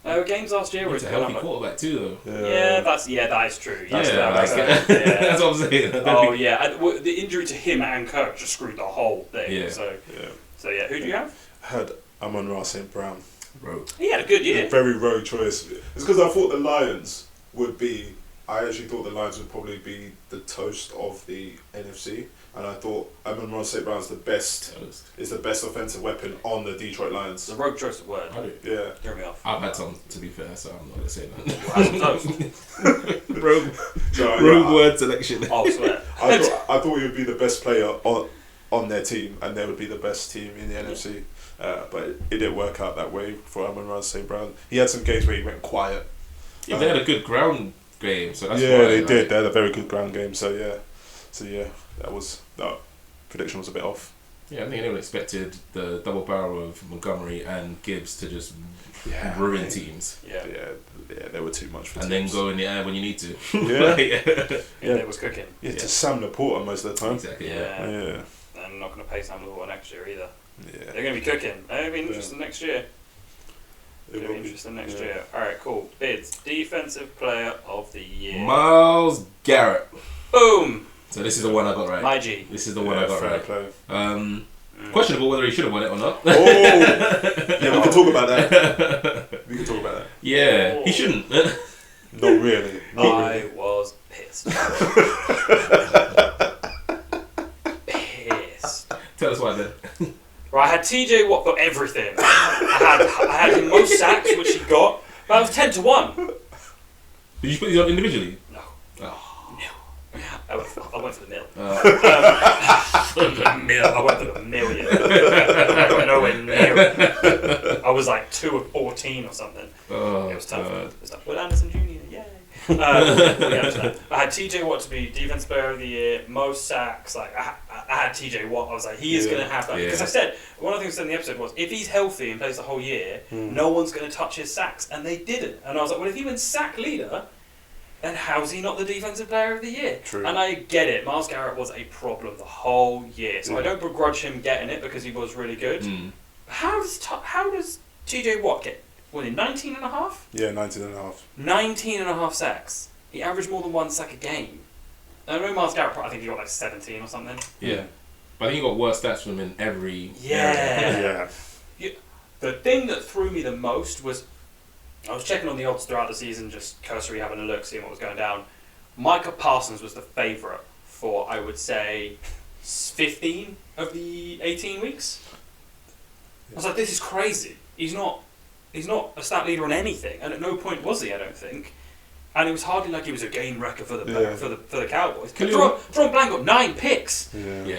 Games last year was a healthy quarterback too, though. That is true. That's what I'm saying. The injury to him and Kirk just screwed the whole thing. Yeah. So who do you have? I had Amon-Ra St. Brown. Rogue. He had a good year. Very rogue choice. It's because I thought the Lions would be. I actually thought the Lions would probably be the toast of the NFC, and I thought Amon-Ra St. Brown's the best offensive weapon on the Detroit Lions. The rogue choice of word. Yeah. Throw me off. I've had some, to be fair, so I'm not gonna say that. rogue word selection. I swear. I thought he would be the best player on their team, and they would be the best team in the NFC. But it didn't work out that way for Amon-Ra St. Brown. He had some games where he went quiet. Yeah, they had a good ground game, so that's why. They did. They had a very good ground game, so that prediction was a bit off. Yeah, I think anyone expected the double barrel of Montgomery and Gibbs to just ruin teams. Yeah, they were too much for and teams. then go in the air when you need to. It was cooking. Yeah, to Sam Laporta most of the time. Exactly. Yeah. And I'm not going to pay Sam Laporta next year either. Yeah. They're going to be cooking. They're going to be interesting next year. Alright, cool. Bids. Defensive Player of the Year. Myles Garrett. Boom! So this is the one I got right. My G. This is the one I got right. Questionable whether he should have won it or not. Oh! Yeah, we can talk about that. Yeah, he shouldn't. Not really. I was pissed. Pissed. Tell us why then. Right, I had TJ Watt for everything. I had him most sacks, which he got, but I was 10-1. Did you put these on individually? No. Oh. No. I went for the mill. I went for the million. I went nowhere near it. I was like 2 of 14 or something. Oh, it was tough. It was tough. Will Anderson Jr., yay. I had TJ Watt to be Defensive Player of the Year, most sacks. Like I had TJ Watt. I was like, he is going to have that because I said one of the things I said in the episode was if he's healthy and plays the whole year, no one's going to touch his sacks, and they didn't. And I was like, well, if he wins sack leader, then how's he not the Defensive Player of the Year? True. And I get it. Myles Garrett was a problem the whole year, so I don't begrudge him getting it because he was really good. How does TJ Watt get? Was it 19 and a half? Yeah, 19 and a half. 19 and a half sacks. He averaged more than 1 sack a game. I know Myles Garrett, I think he got like 17 or something. Yeah. But I think he got worse stats from him in every area. The thing that threw me the most was, I was checking on the odds throughout the season, just cursory having a look, seeing what was going down. Micah Parsons was the favourite for, I would say, 15 of the 18 weeks. I was like, this is crazy. He's not a stat leader on anything, and at no point was he, I don't think. And it was hardly like he was a game wrecker for the Cowboys. Jerome Blanc got 9 picks. Jerome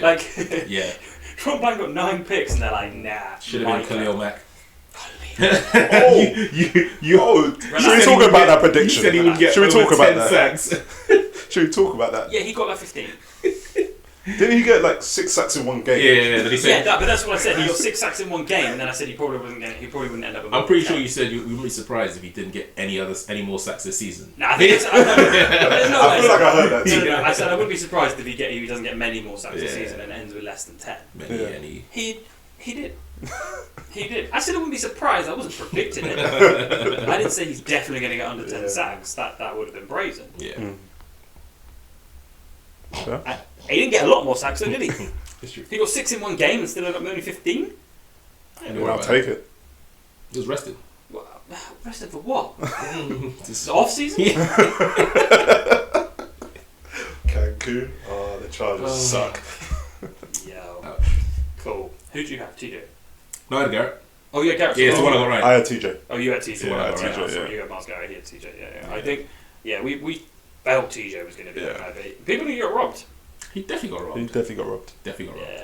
Blanc got 9 picks, and they're like, nah. Should have been Khalil Mack. Should we talk about that prediction? He said he would get Should we talk about that? Sacks. Should we talk about that? Yeah, he got like 15. Didn't he get like 6 sacks in one game? Yeah, he said, but that's what I said. He got 6 sacks in one game, and then I said he probably wouldn't end up. I'm pretty sure you said you wouldn't be surprised if he didn't get any more sacks this season. Nah, I think it's, there's no I feel like I heard that too. No, I said I wouldn't be surprised if he doesn't get many more sacks this season and ends with less than 10. He did. He did. I said I wouldn't be surprised. I wasn't predicting it. I didn't say he's definitely going to get under 10 sacks. That would have been brazen. Yeah. He didn't get a lot more sacks, though, did he? It's true. He got 6 in one game and still ended up with only 15. I'll take it. He was rested. Well, rested for what? The off season? Cancun. Oh, the Chargers suck. Yo. Cool. Who do you have? TJ? No, I had Garrett. Oh, yeah, Garrett. Yeah, it's the one I got right. I had TJ. Oh, you had TJ. Yeah, I had TJ. TJ, You had Miles Garrett. He had TJ. Yeah. I think, we felt TJ was going to be that guy. People who got robbed. He definitely got robbed. Yeah,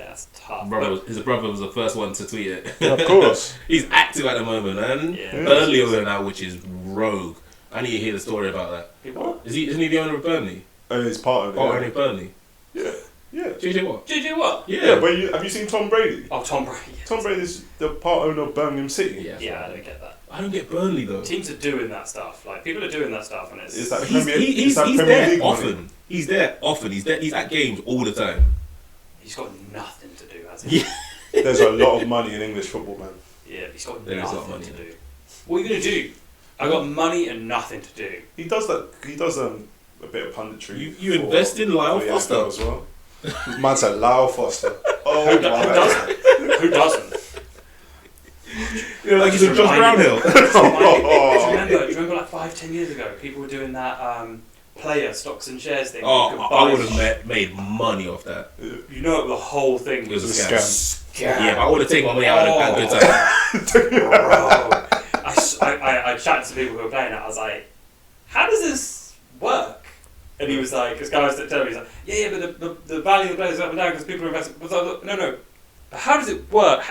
that's tough. His brother was the first one to tweet it. Yeah, of course. He's active at the moment, man. Yeah. Burnley over now, which is rogue. I need to hear the story about that. What? Isn't he the owner of Burnley? He's part of it. Owner of Burnley? Yeah. JJ what? JJ what? Yeah. But have you seen Tom Brady? Oh, Tom Brady. Yeah. Tom Brady's the part owner of Birmingham City. Yeah, I don't get that. I don't get Burnley though. Teams are doing that stuff. Like, people are doing that stuff, and it's... Is that He's Premier there League often. money? He's there often. He's at games all the time. He's got nothing to do, has he? Yeah. There's a lot of money in English football, man. Yeah, he's got There is a lot of nothing money. to do. What are you going to do? I got money and nothing to do. He does that. He does a bit of punditry. You invest in Lyle for the Foster NFL as well. Man said Lyle Foster. Oh Who my doesn't? Who doesn't? You're like he's a Josh Brownhill. Do you remember like 5-10 years ago, people were doing that player stocks and shares thing? I would have made money off that. You know, the whole thing It was was a scam. Yeah, but I would have taken my money out at a good time. Bro, I chatted to people who were playing it. I was like, "How does this work?" And he was like, "This guy was telling me, he's like, yeah, but the value of the players is up and down because people are investing." No. But how does it work?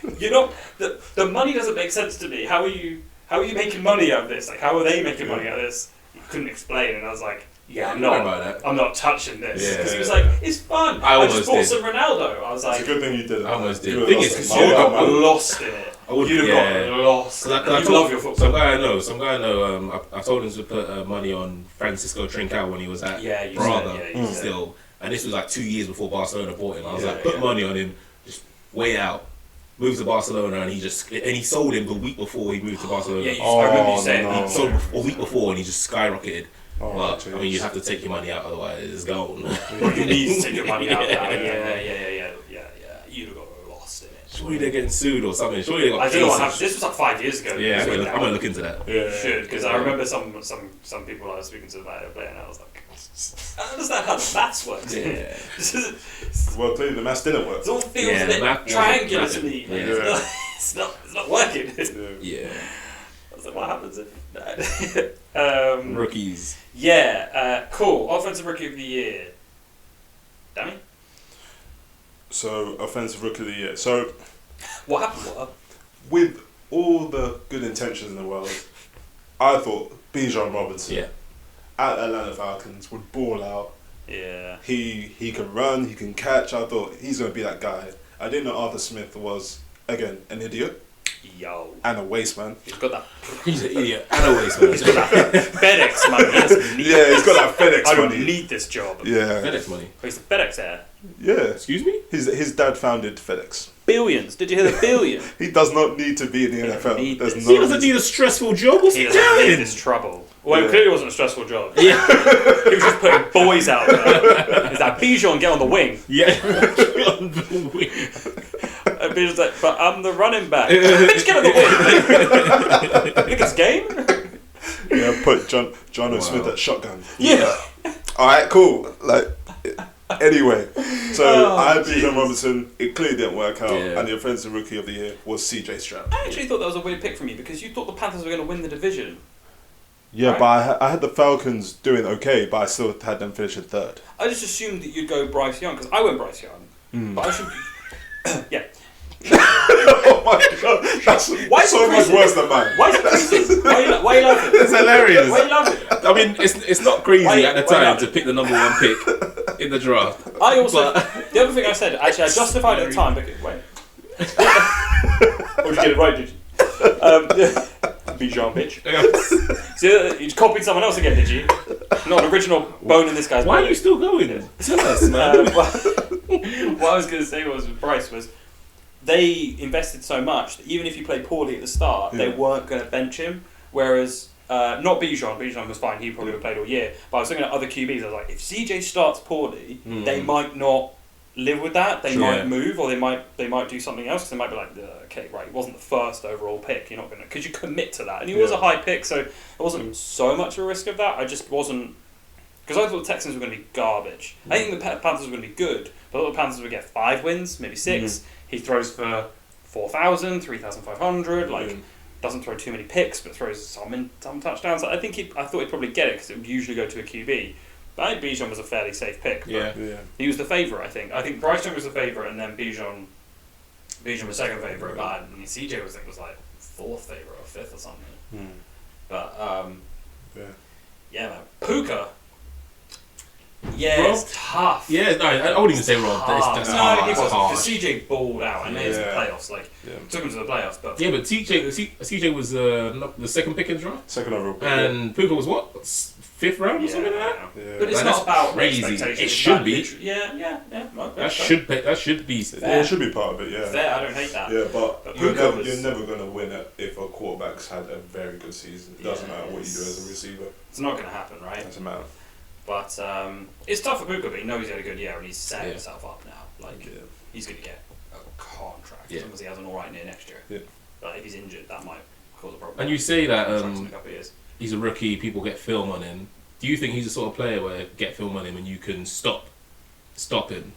The money doesn't make sense to me. How are you making money out of this? Like, how are they making money out of this? He couldn't explain, and I was like, I'm not touching this. Because he was like, it's fun. I just bought some Ronaldo. I was like, it's a good thing you did it. I almost did. You Thing would is, have you lost got lost in it. You'd have got lost. You love your football. Some guy I know. I told him to put money on Francisco Trincao when he was at Braga. Still, and this was like 2 years before Barcelona bought him. I was like, put money on him, just wait out. Moved to Barcelona and he sold him the week before he moved to Barcelona. I remember you saying He sold a week before and he just skyrocketed. But geez. I mean, you have to take your money out, otherwise it's gone. You need to take your money out. Yeah. You'd have got lost in it. Surely they're getting sued or something. Surely they got. I don't know what happened. This was like 5 years ago. Yeah, I'm gonna look into that. You should, because I remember some people I was speaking to about it playing, and I was like, I don't understand how the maths works. Yeah. Well, clearly the maths didn't work. It all feels a bit triangular to me. Yeah. It's not working. Yeah. I was like, what happens if... Rookies. Yeah, cool. Offensive Rookie of the Year. Dami? So, offensive rookie of the year. So, what happened? with all the good intentions in the world, I thought Bijan Robinson at Atlanta Falcons would ball out. Yeah. He can run, he can catch. I thought he's going to be that guy. I didn't know Arthur Smith was, again, an idiot. Yo. And a waste man. He's got that. He's an idiot and a waste man. He's got that FedEx money. He doesn't need He's got that FedEx I money. don't need this job. Yeah. FedEx money. Oh, he's the FedEx heir. Yeah. Excuse me? His dad founded FedEx. Billions. Did you hear the billion? He does not need to be in the NFL. need There's this. no He doesn't need a stressful job. What's He he doesn't need doing? this trouble. Well, it clearly wasn't a stressful job. Yeah. He was just putting boys out there. Is that Bijan get on the wing? Yeah. And Bijan's like, but I'm the running back. Bitch, get on the wing. Think it's game? Yeah, put John O. Smith at shotgun. Yeah. Alright, cool. Like, anyway. So, I had Bijan Robinson. It clearly didn't work out. Yeah. And the offensive rookie of the year was CJ Stroud. I actually thought that was a weird pick from you because you thought the Panthers were going to win the division. Yeah, Right. but I had the Falcons doing okay, but I still had them finishing third. I just assumed that you'd go Bryce Young because I went Bryce Young. But I should. Yeah. Oh my god, that's Why is so it much preseason? worse than mine. Why is it preseason? Why are you laughing? It's hilarious. Why are you laughing? I mean, it's not crazy Why- at the why time not? to pick the number one pick, in the draft. I also the other thing I said, actually, I justified at the time. Because, wait, or did you get it right? Did you? Bijan, bitch. So you copied someone else again, did you? Not an original bone in this guy's. Why body. are you still going? Tell us, man. What I was going to say was with Bryce was they invested so much that even if he played poorly at the start, they weren't going to bench him. Whereas not Bijan. Bijan was fine. He probably would have played all year. But I was looking at other QBs. I was like, if CJ starts poorly, they might not live with that. They might move, or they might do something else. Because they might be like, okay, right, he wasn't the first overall pick. You're not gonna. Could you commit to that? And he was a high pick, so it wasn't so much of a risk of that. I just wasn't. Because I thought the Texans were going to be garbage. I think the Panthers were going to be good, but I thought the Panthers would get 5 wins, maybe 6. He throws for 4,000, 3,500. Like, doesn't throw too many picks, but throws some touchdowns. I thought he'd probably get it because it would usually go to a QB. But I think Bijan was a fairly safe pick. He was the favourite, I think. I think Bryce Young was the favourite, and then Bijan was second favourite. But CJ was like 4th favourite or 5th or something. But man, Puka. Yeah, Rob? it's tough. Yeah, no, I wouldn't even say Rob. That's hard. He That's wasn't. hard. Because CJ balled out, and there's the playoffs. Like, took him to the playoffs. But Yeah, but CJ was not the second pick in the draft, Second overall pick. and Puka was what, 5th round or something like that. Yeah. But it's Like, not that's about crazy. expectations. It It's should about be. literally- Yeah. No, That should be. Yeah, it should be part of it, yeah. fair. I don't hate that. Yeah, but But you're Puka was- never going to win it if a quarterback's had a very good season. It doesn't matter what you do as a receiver. It's not going to happen, right? Doesn't matter. But it's tough for Puka, but he knows he had a good year, and he's set himself up now. Like, he's going to get a contract as long as he has an alright year next year. Yeah. But if he's injured, that might cause a problem. And you say that Contracts in a couple of years. he's a rookie, people get film on him. Do you think he's the sort of player where get film on him and you can stop him?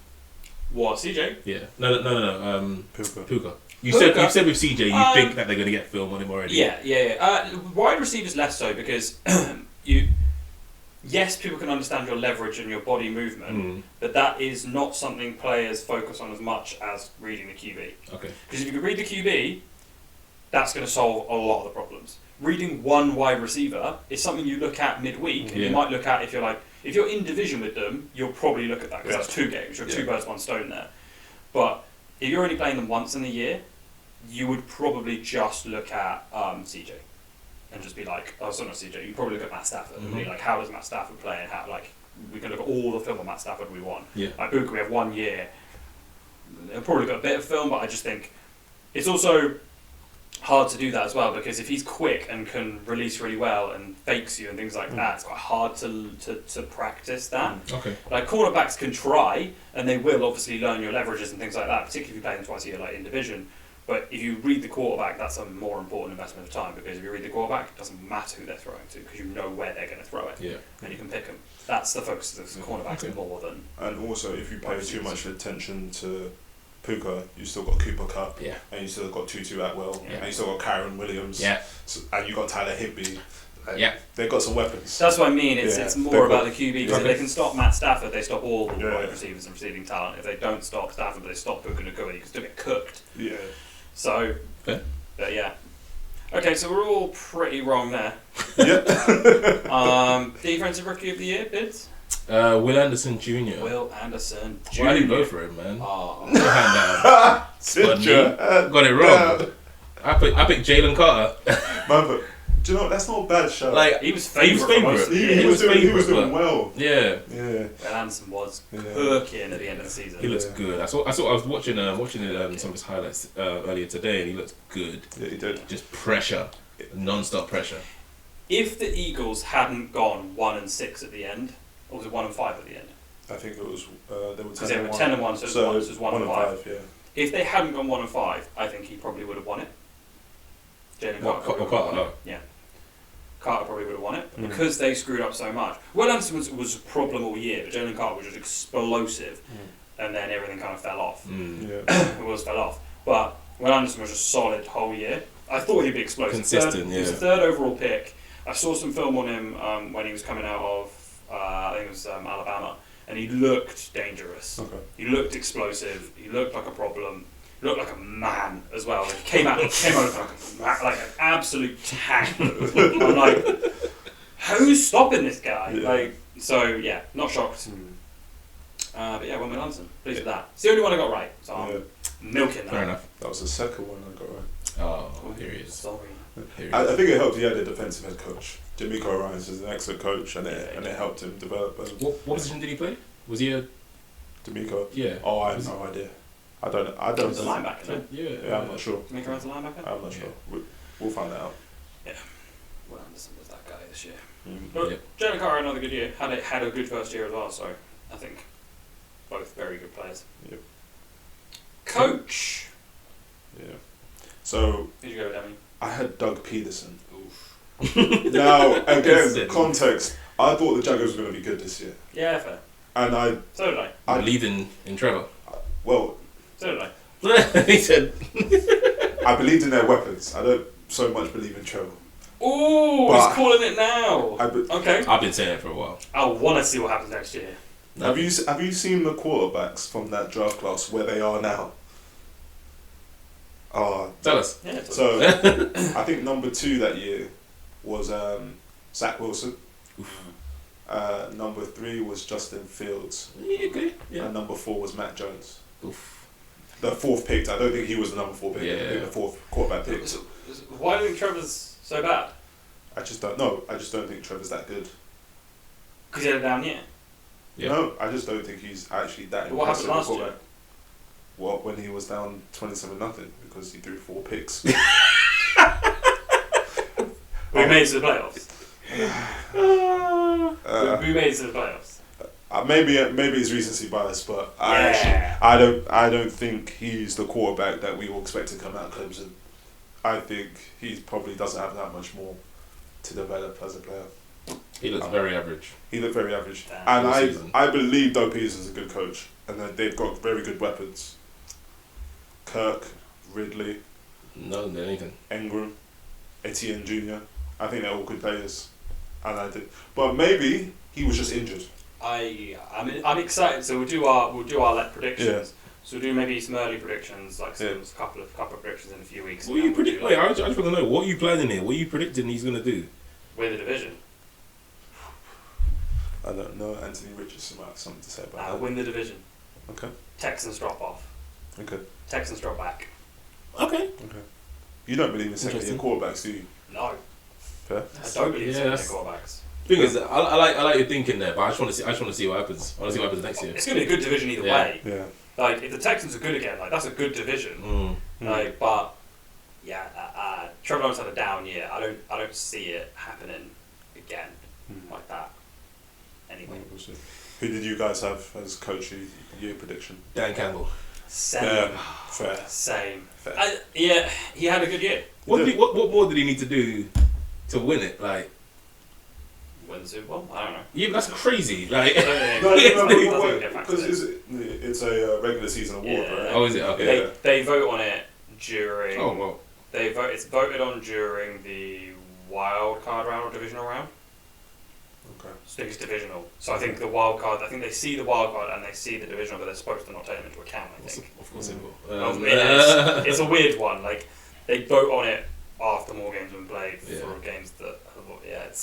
What, CJ? Yeah. No. Puka. You Puka? said with CJ you think that they're going to get film on him already. Yeah. Wide receivers less so because yes, people can understand your leverage and your body movement, but that is not something players focus on as much as reading the QB. Okay. Because if you can read the QB, that's going to solve a lot of the problems. Reading one wide receiver is something you look at midweek, and you might look at if you're in division with them, you'll probably look at that because that's 2 games. You're 2 birds, 1 stone there. But if you're only playing them once in a year, you would probably just look at CJ and just be like, oh, sorry, not CJ. You probably look at Matt Stafford and be like, how does Matt Stafford play? And how we can look at all the film on Matt Stafford we want. Yeah. Like Puka, we have 1 year. They'll probably got a bit of film, but I just think it's also hard to do that as well because if he's quick and can release really well and fakes you and things like that, it's quite hard to practice that. Okay. Like cornerbacks can try and they will obviously learn your leverages and things like that, particularly if you play them twice a year like in division. But if you read the quarterback, that's a more important investment of time because if you read the quarterback, it doesn't matter who they're throwing to because you know where they're going to throw it and you can pick them. That's the focus of the cornerbacks more than. And also, if you pay too much attention to Puka, you still got Cooper Kupp, and you still got Tutu Atwell, and you still got Kyron Williams, and you got Tyler Higbee. They've got some weapons. That's what I mean. It's more about the QB because if they can stop Matt Stafford, they stop all the wide receivers and receiving talent. If they don't stop Stafford, but they stop Puka Nacua, you can still get cooked. Yeah. So, but yeah. Okay, so we're all pretty wrong there. Defensive Rookie of the Year, Bids? Will Anderson Jr. Will Anderson Jr. Why didn't go for it, man? Oh. Hand down. Got it wrong. I picked Jalen Carter. Man, but do you know what? That's not a bad show. Like he was favourite. He was doing well. Yeah. Will Anderson was cooking at the end of the season. He looks good. I was watching some of his highlights earlier today, and he looked good. Yeah, he did. Just pressure, non-stop pressure. If the Eagles hadn't gone 1-6 at the end, or was it 1-5 at the end? I think it was they were 10-1. They were 10-1, so it was 1-5. Yeah. If they hadn't gone 1-5, I think he probably would have won it. Jalen Carter. Yeah. Carter probably would have won it because they screwed up so much. Will Anderson was a problem all year, but Jalen Carter was just explosive, and then everything kind of fell off. It fell off. But Will Anderson was just solid whole year. I thought he'd be explosive. Consistent, He was the 3rd overall pick. I saw some film on him when he was coming out of, I think it was Alabama, and he looked dangerous. Okay. He looked explosive. He looked like a problem. He looked like a man as well. He came out like an absolute tank. I'm like, who's stopping this guy? Yeah. Not shocked. But yeah, won with London. Pleased with that. It's the only one I got right, so I'm milking that. Fair enough. That was the second one I got right. Oh, here he is. Sorry. I think it helped he had a defensive head coach. D'Amico Ryans is an excellent coach, and it helped him develop. What position did he play? Was he a D'Amico? Yeah. Oh, I have no idea. I don't. He was a linebacker, no? Yeah, I'm not sure. D'Amico Ryans a linebacker? I'm not sure. We'll find that out. Yeah. Well, Anderson was that guy this year. Mm. But Jalen Carter had another good year. Had a good first year as well, so I think both very good players. Yep. Coach! Yeah. So, Who'd you go with, Dami? I had Doug Peterson. Oof. Now, again, context. I thought the Jaguars were going to be good this year. Yeah, fair. And So did I. I believed in Trevor. Well, So did I. He said. I believed in their weapons. I don't so much believe in Trevor. Ooh, But he's calling it now. Okay. I've been saying it for a while. I want to see what happens next year. Have you seen the quarterbacks from that draft class where they are now? Tell us. Yeah, So, I think number 2 that year was Zach Wilson. Number 3 was Justin Fields. Yeah, okay. Yeah. And number 4 was Matt Jones. Oof. The 4th pick. I don't think he was the number 4 pick. Yeah. I think the 4th quarterback pick. So, why do you think Trevor's so bad? I just don't know. I just don't think Trevor's that good. Because he had a down year. Yeah. No, I just don't think he's actually that But what happened impressive a last year? quarterback. Well, when he was down 27-0 because he threw 4 picks. We made it to the playoffs. We made it to the playoffs. Maybe it's recency bias, but Yeah. I don't think he's the quarterback that we all expect to come out of Clemson. I think he probably doesn't have that much more to develop as a player. He looks very average. He looked very average, Damn. and I believe Doug Peterson's a good coach, and that they've got very good weapons. Kirk, Ridley, No, anything. Engram, Etienne Jr. I think they're all good players, and but maybe he was just injured. I'm excited. So we'll do our like predictions. Yeah. So we'll do maybe some early predictions, like some couple of predictions in a few weeks. What are you predicting? Wait, I just want to know. What are you planning here? What are you predicting he's going to do? With the division. I don't know. Anthony Richardson might have something to say about that. Win the division. Okay. Texans drop off. Okay. Texans drop back. Okay. Okay. You don't believe in second-year quarterbacks, do you? No. Fair. I don't believe in Yeah, second quarterbacks. Thing is, I like your thinking there, but I just want to see what happens. I want to see what happens next year. It's going to be a good division either Yeah. way. Yeah. Like if the Texans are good again, like that's a good division. Like, but yeah, Trevor Lawrence had a down year. I don't see it happening again like that. Anyway. Who did you guys have as coach year prediction? Dan Campbell. Same. Fair. Same. Fair. Yeah, he had a good year. What more did he need to do to win it? Like, Win the Super Bowl? I don't know. yeah, that's crazy. Like, Because it's a regular season award, Yeah. right? oh, is it? Okay. They vote on it during. Oh well. It's voted on during the wild card round or divisional round. Okay. I think it's divisional. So I think the wild card. I think they see the wild card and they see the divisional, but they're supposed to not take them into account. I think. Of course it will. It's a weird one. Like they vote on it after more games have been played for games that.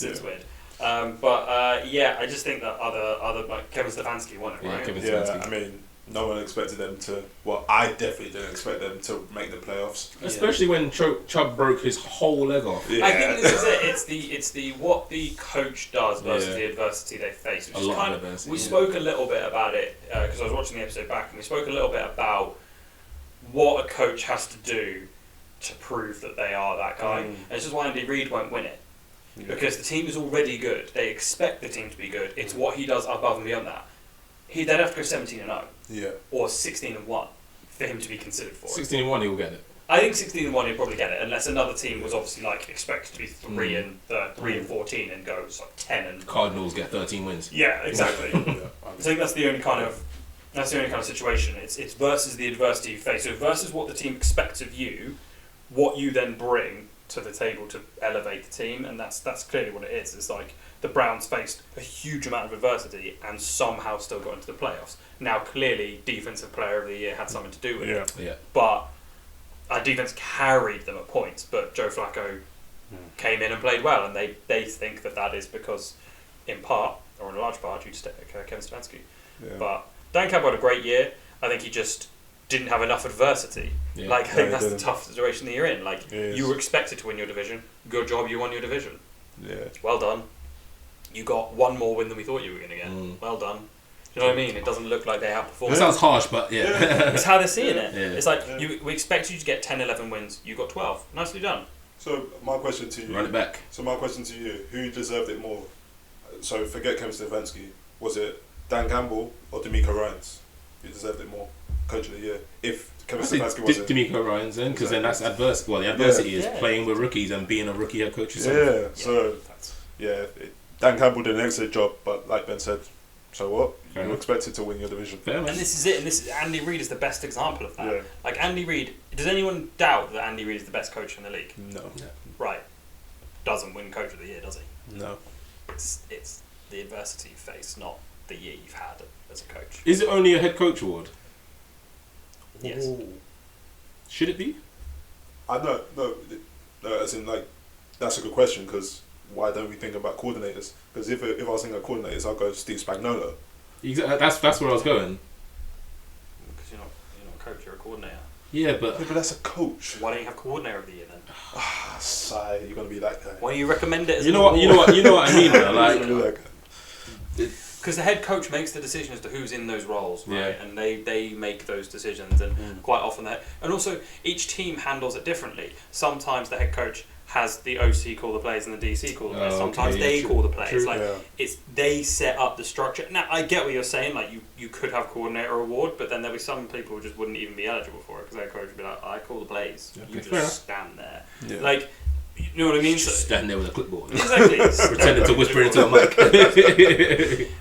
It's weird. I just think that other like Kevin Stefanski won it, right? Yeah, I mean, no one expected them to. Well, I definitely didn't expect them to make the playoffs. Especially when Chubb broke his whole leg off. Yeah. I think this is it. It's the what the coach does versus the adversity they face. Which A is lot kind of adversity. We spoke a little bit about it because I was watching the episode back, and we spoke a little bit about what a coach has to do to prove that they are that guy. And it's just why Andy Reid won't win it. Because the team is already good. They expect the team to be good. It's what he does above and beyond that. They'd have to go 17-0. Yeah. Or 16-1 for him to be considered for it. 16-1, he will get it. I think 16-1 he'll probably get it, unless another team was obviously like expected to be 3 and 14 and go like 10 and. Cardinals get 13 wins. Yeah, exactly. I think that's the only kind of situation. It's versus the adversity you face. So versus what the team expects of you, what you then bring to the table to elevate the team, and that's clearly what it is. It's like the Browns faced a huge amount of adversity and somehow still got into the playoffs. Now clearly Defensive Player of the Year had something to do with it. Yeah. But our defense carried them at points, but Joe Flacco came in and played well, and they think that is because in part or in a large part due to Kevin Stefanski. Yeah. But Dan Campbell had a great year. I think he just didn't have enough adversity. Yeah. Like, I think that's the didn't. tough situation that you're in. Like, Yes. you were expected to win your division. Good job, you won your division. Yeah. Well done. You got one more win than we thought you were going to get. Well done. Do you know what I mean? It doesn't look like they outperformed. It sounds harsh, but yeah. It's how they're seeing it. Yeah. It's like, we expect you to get 10, 11 wins. You got 12. Nicely done. So my question to you. Run it back. So my question to you: who deserved it more? So forget Kevin Stefanski. Was it Dan Campbell or D'Amico Ryans? Who deserved it more? Coach of the year. If Kevin Stefanski wasn't. D'Amico Ryans then, because then that's adverse. Well, the adversity is playing with rookies and being a rookie head coach yourself. Yeah. So Dan Campbell did an excellent job, but like Ben said, so what? Fair You were enough. expected to win your division. Fair, man. And this is it. And Andy Reid is the best example of that. Yeah. Like, Andy Reid, does anyone doubt that Andy Reid is the best coach in the league? No. Right. Doesn't win coach of the year, does he? No. It's the adversity you face, not the year you've had as a coach. Is it only a head coach award? Yes. Ooh. Should it be? I don't no, as in like that's a good question because why don't we think about coordinators? Because if I was thinking of coordinators, I'll go Steve Spagnuolo. Exactly. That's where I was going. Because you're not a coach, you're a coordinator. Yeah, but Yeah, but that's a coach. Why don't you have coordinator of the year then? Ah, sigh, you're gonna be that guy. Why don't you recommend it as you an know what I mean though. You're Like, gonna be that guy. because the head coach makes the decision as to who's in those roles, right? Yeah. And they make those decisions, and quite often and also each team handles it differently. Sometimes the head coach has the OC call the plays and the DC call the plays. Oh, Sometimes okay, they true, call the plays. true. Like Yeah. they set up the structure. Now I get what you're saying. Like you could have coordinator award, but then there'll be some people who just wouldn't even be eligible for it because their coach would be like, I call the plays. Okay, You fair enough. just stand there. Yeah. Like, you know what I mean? just stand there with a clipboard. Exactly. Pretending to whisper into a mic.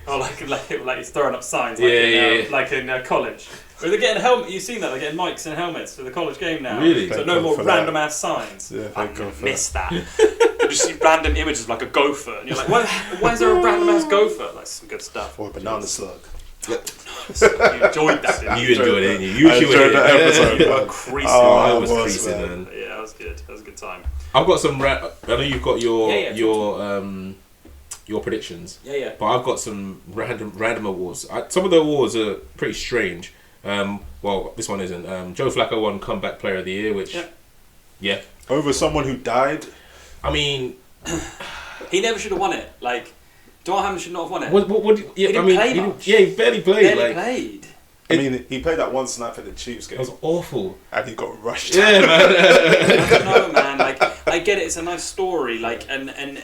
Or like he's throwing up signs Yeah. like in college. Where they're getting helmet. You've seen that? They're getting mics and helmets for the college game now. Really? So Thank no God more for random that. ass signs. Yeah, I thank God for miss that. You just see random images of like a gopher, and you're like, why is there a random ass gopher? Like some good stuff. Or a banana slug. You enjoyed that, didn't you? You enjoyed it, didn't you? You I enjoyed enjoyed that episode. You were creasing. I Oh, was was, creasing, man. man. Yeah, that was good. That was a good time. I've got some. I know you've got your predictions. Yeah. But I've got some random awards. Some of the awards are pretty strange. Well, this one isn't. Joe Flacco won Comeback Player of the Year, which, yeah. Over someone who died. I mean, He never should have won it. Like, Dwight Hammond should not have won it. what He didn't play much. he barely played. Barely Like, played. I mean, he played that one snap for the Chiefs game, it was awful. and he got rushed. Yeah, man. I don't know, man. Like, I get it. It's a nice story, like an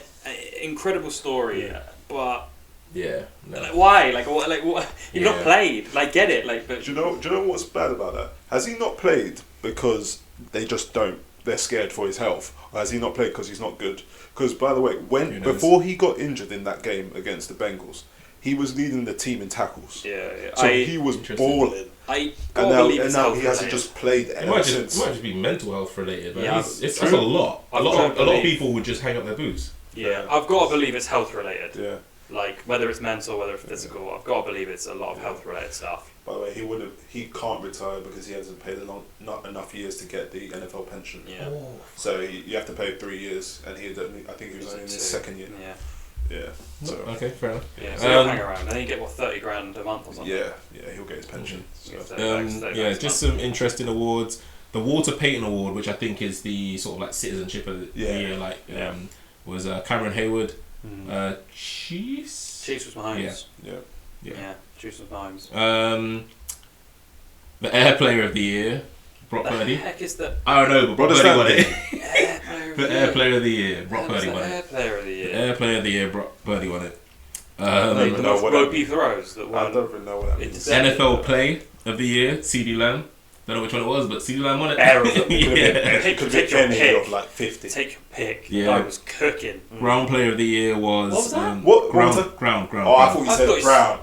incredible story, but Yeah. No. like, why? Like, what? You've not Yeah. played. Like, get it? Like, but Do you know what's bad about that? Has he not played because they just don't? They're scared for his health, or has he not played because he's not good? Because by the way, Who knows? before he got injured in that game against the Bengals, he was leading the team in tackles. yeah. So he was Interesting. balling, I and gotta now, believe and it's now health he hasn't related. just played It ever might since. just be mental health related, man. Yeah, That's true. a lot. A I've lot got of to believe- people would just hang up their boots. Yeah, I've got to believe it's health related. Yeah. Like, whether it's mental, whether it's physical, I've got to believe it's a lot of health related stuff. By the way, he can't retire because he hasn't paid not enough years to get the NFL pension. Yeah. So you have to pay 3 years, and I think he was only in his second year. Yeah. Yeah. So Okay, fair enough. Yeah. So he'll hang around. I think he get 30 grand a month or something. yeah, he'll get his pension. So. Yeah, 30 bucks Yeah, a just month. some interesting awards. The Walter Payton Award, which I think is the sort of like citizenship of the year, like was Cameron Hayward. Chiefs. Chiefs was Mahomes. Yeah. Yeah. Chiefs was Mahomes. The Air Player of the Year, Brock The Purdy. heck is the I don't know, but Brock does Purdy that won it. Air Player of The Air Player of the Year, Brock Purdy won Air it. Player of the The Year. Air Player of the Year, Brock Purdy won it. don't even The know most what that ropey means. throws that I won. don't even know what that It means. deserved NFL Play of the Year, CeeDee Lamb. Don't know which one it was, but CeeDee Lamb won it. Error. Yeah. Take Could your be any pick. of like 50. Take your pick. Yeah. I was cooking. Ground Player of the Year was. What was that? What was Ground. that? Ground. Oh, I thought you I said thought you brown.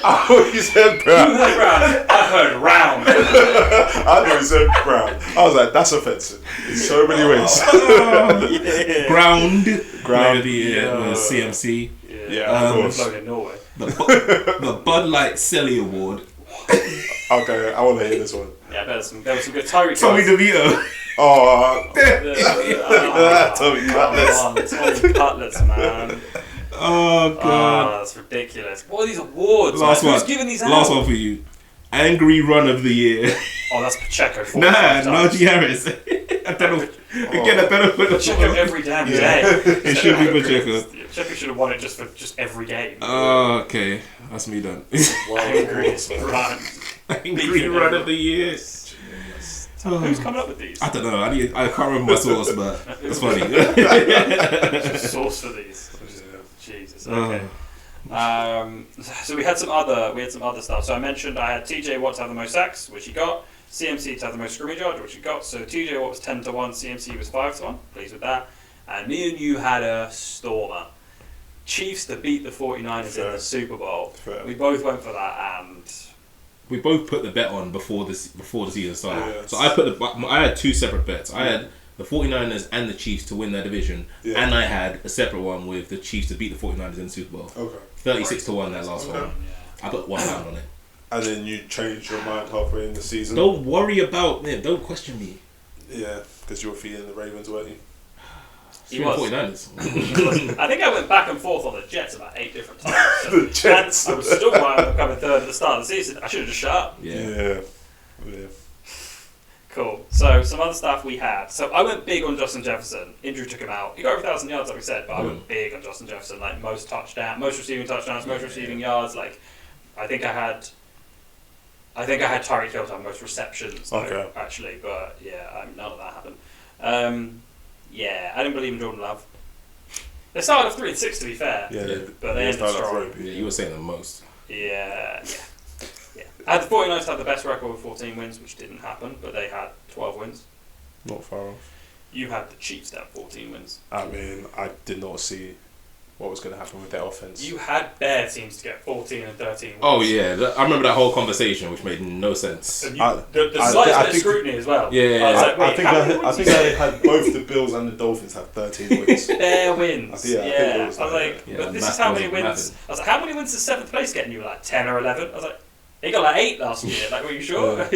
I thought you said You brown. heard round. I heard round. I thought you said brown. I was like, that's offensive in so many ways. Yeah. Ground Player of the Year Yeah. was CMC. Yeah, of course. Flown in Norway. The Bud Light Selly Award. Okay, I want to hear this one. Yeah, there was some good Tyreek. Tommy guys. DeVito. Oh, Tommy Tommy Cutlets. Tommy Cutlets, man. Oh god. That's ridiculous. What are these awards? Last man? one. Who's giving these out? Last one for you. Angry run of the year. Oh, that's Pacheco. Nah, Najee Harris. I don't know. Again, I don't know what Pacheco every damn day. It should be Pacheco. Pacheco should have won it just for every game. Oh, okay. That's me done. Angriest run. Angry run of the year. Who's coming up with these? I don't know. I can't remember my source, but it's funny. Source for these. Jesus. Okay. So we had some other stuff. So I mentioned I had TJ Watt to have the most sacks, which he got. CMC to have the most scrimmage yards, which he got. So TJ Watt was 10-1, CMC was 5-1. Pleased with that. And me and you had a stormer. Chiefs to beat the 49ers in the Super Bowl. Fair. We both went for that, and We both put the bet on before the season started. Yeah. So I had two separate bets. I had the 49ers and the Chiefs to win their division, and I had a separate one with the Chiefs to beat the 49ers in the Super Bowl. Okay. 36-1 that last one. yeah. I put £1 on it. And then you changed your mind halfway in the season. Don't worry about me. Don't question me. Yeah, because you were feeding the Ravens, weren't you? He was. 49ers. I think I went back and forth on the Jets about 8 different times. So The Jets. I was still right on coming third at the start of the season. I should have just shut up. Yeah. Cool. So some other stuff we had. So I went big on Justin Jefferson. Injury took him out. He got over 1,000 yards, like we said, but I went big on Justin Jefferson. Like most receiving touchdowns, most receiving yards. Like I think I had Tyreek Hill to have most receptions. Though, actually, but yeah, none of that happened. Yeah, I didn't believe in Jordan Love. They started off 3-6 to be fair. Yeah, but they ended strong. Yeah, you were saying the most. Yeah. I had the 49ers have the best record with 14 wins, which didn't happen, but they had 12 wins. Not far off. You had the Chiefs to have 14 wins. I mean, I did not see what was going to happen with their offense. You had their teams to get 14 and 13 wins. Oh yeah, I remember that whole conversation, which made no sense. And the slightest bit of scrutiny as well. Yeah. I think I had both the Bills and the Dolphins have 13 wins. Their wins. I think it was I was like, but this is how many wins. I was like, how many wins is 7th place getting? You were like 10 or 11. I was like, they got like 8 last year. Like, were you sure?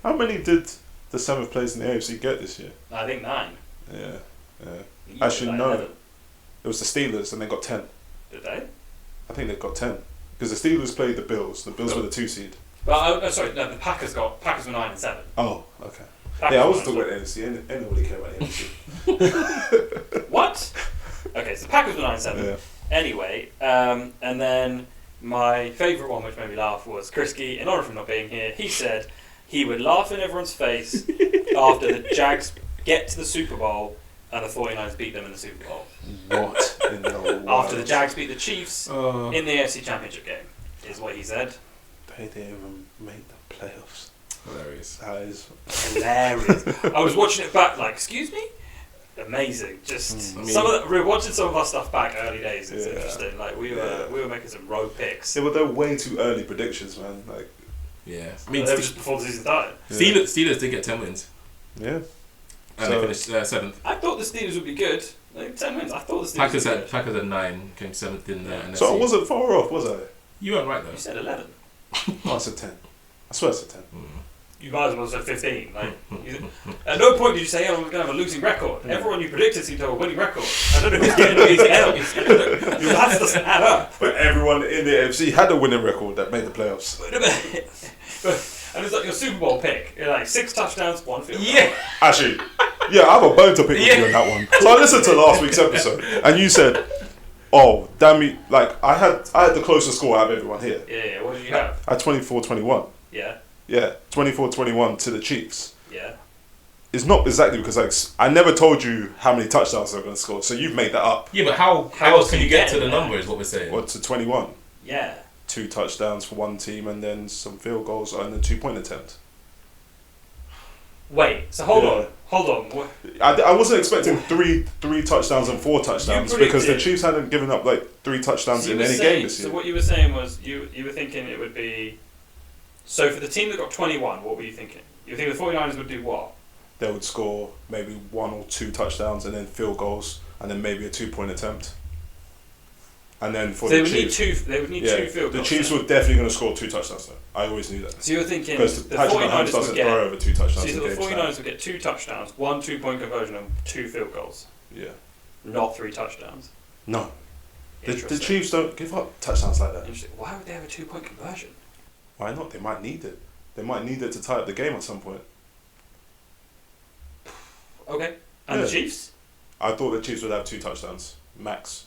How many did the 7th place in the AFC get this year? I think 9. Yeah. You Actually, like no. 11. It was the Steelers and they got 10. Did they? I think they got 10. Because the Steelers played the Bills. The Bills were the 2 seed. Well, sorry, no, the Packers were 9 and 7. Oh, okay. Packers I wasn't talking about NFC. Anyone really care about the NFC. What? Okay, so the Packers were 9 and 7. Yeah. Anyway, and then my favourite one, which made me laugh, was Krisky. In order for him not being here, he said he would laugh in everyone's face after the Jags get to the Super Bowl and the 49ers beat them in the Super Bowl. What in the world? After the Jags beat the Chiefs in the AFC Championship game, is what he said. They didn't even make the playoffs. Hilarious. That is Hilarious. I was watching it back, like, excuse me? Amazing. Just we were watching some of our stuff back early days. It's interesting. Like we were making some road picks. Yeah, but they're way too early predictions, man. Like, yeah, I mean, they were just before the season started. Steelers did get 10 wins. Yeah, and they finished 7th. I thought the Steelers would be good. Like 10 wins. I thought the Steelers. Packers had 9, came 7th in the NFC. So I wasn't far off, was I? You weren't right though. You said 11. I said 10. I swear I said 10. You might as well have said 15. Like, at no point did you say, "Oh, we're going to have a losing record." Everyone you predicted seemed to have a winning record. I don't know who's getting these L's. Your maths doesn't add up. But everyone in the AFC had a winning record that made the playoffs. And it's like your Super Bowl pick. You're like 6 touchdowns, 1 field goal. Yeah. Actually, I have a bone to pick with you on that one. So I listened to last week's episode, and you said, "Oh, Dami, like I had the closest score out of everyone here." Yeah. What did you have? I had 24-21. Yeah. Yeah, 24-21 to the Chiefs. Yeah. It's not exactly because I never told you how many touchdowns they were going to score, so you've made that up. Yeah, but how else can you get to the number is what we're saying. What, to 21? Yeah. 2 touchdowns for one team and then some field goals and a 2-point attempt. Wait, so hold on. I wasn't expecting three touchdowns and 4 touchdowns because the Chiefs hadn't given up like 3 touchdowns in any game this year. So what you were saying was you were thinking it would be... So for the team that got 21, what were you thinking? You think the 49ers would do what? They would score maybe 1 or 2 touchdowns and then field goals and then maybe a 2-point attempt. And then for the Chiefs... They would need 2 field goals. The Chiefs were definitely going to score 2 touchdowns though. I always knew that. So you were thinking because the Patrick 49ers Mahomes doesn't would get... throw over 2 touchdowns So in the games 49ers would get 2 touchdowns, 1 2-point conversion and 2 field goals. Yeah. Not 3 touchdowns. No. The Chiefs don't give up touchdowns like that. Interesting. Why would they have a 2-point conversion? Why not? They might need it. They might need it to tie up the game at some point. Okay. And the Chiefs? I thought the Chiefs would have 2 touchdowns max.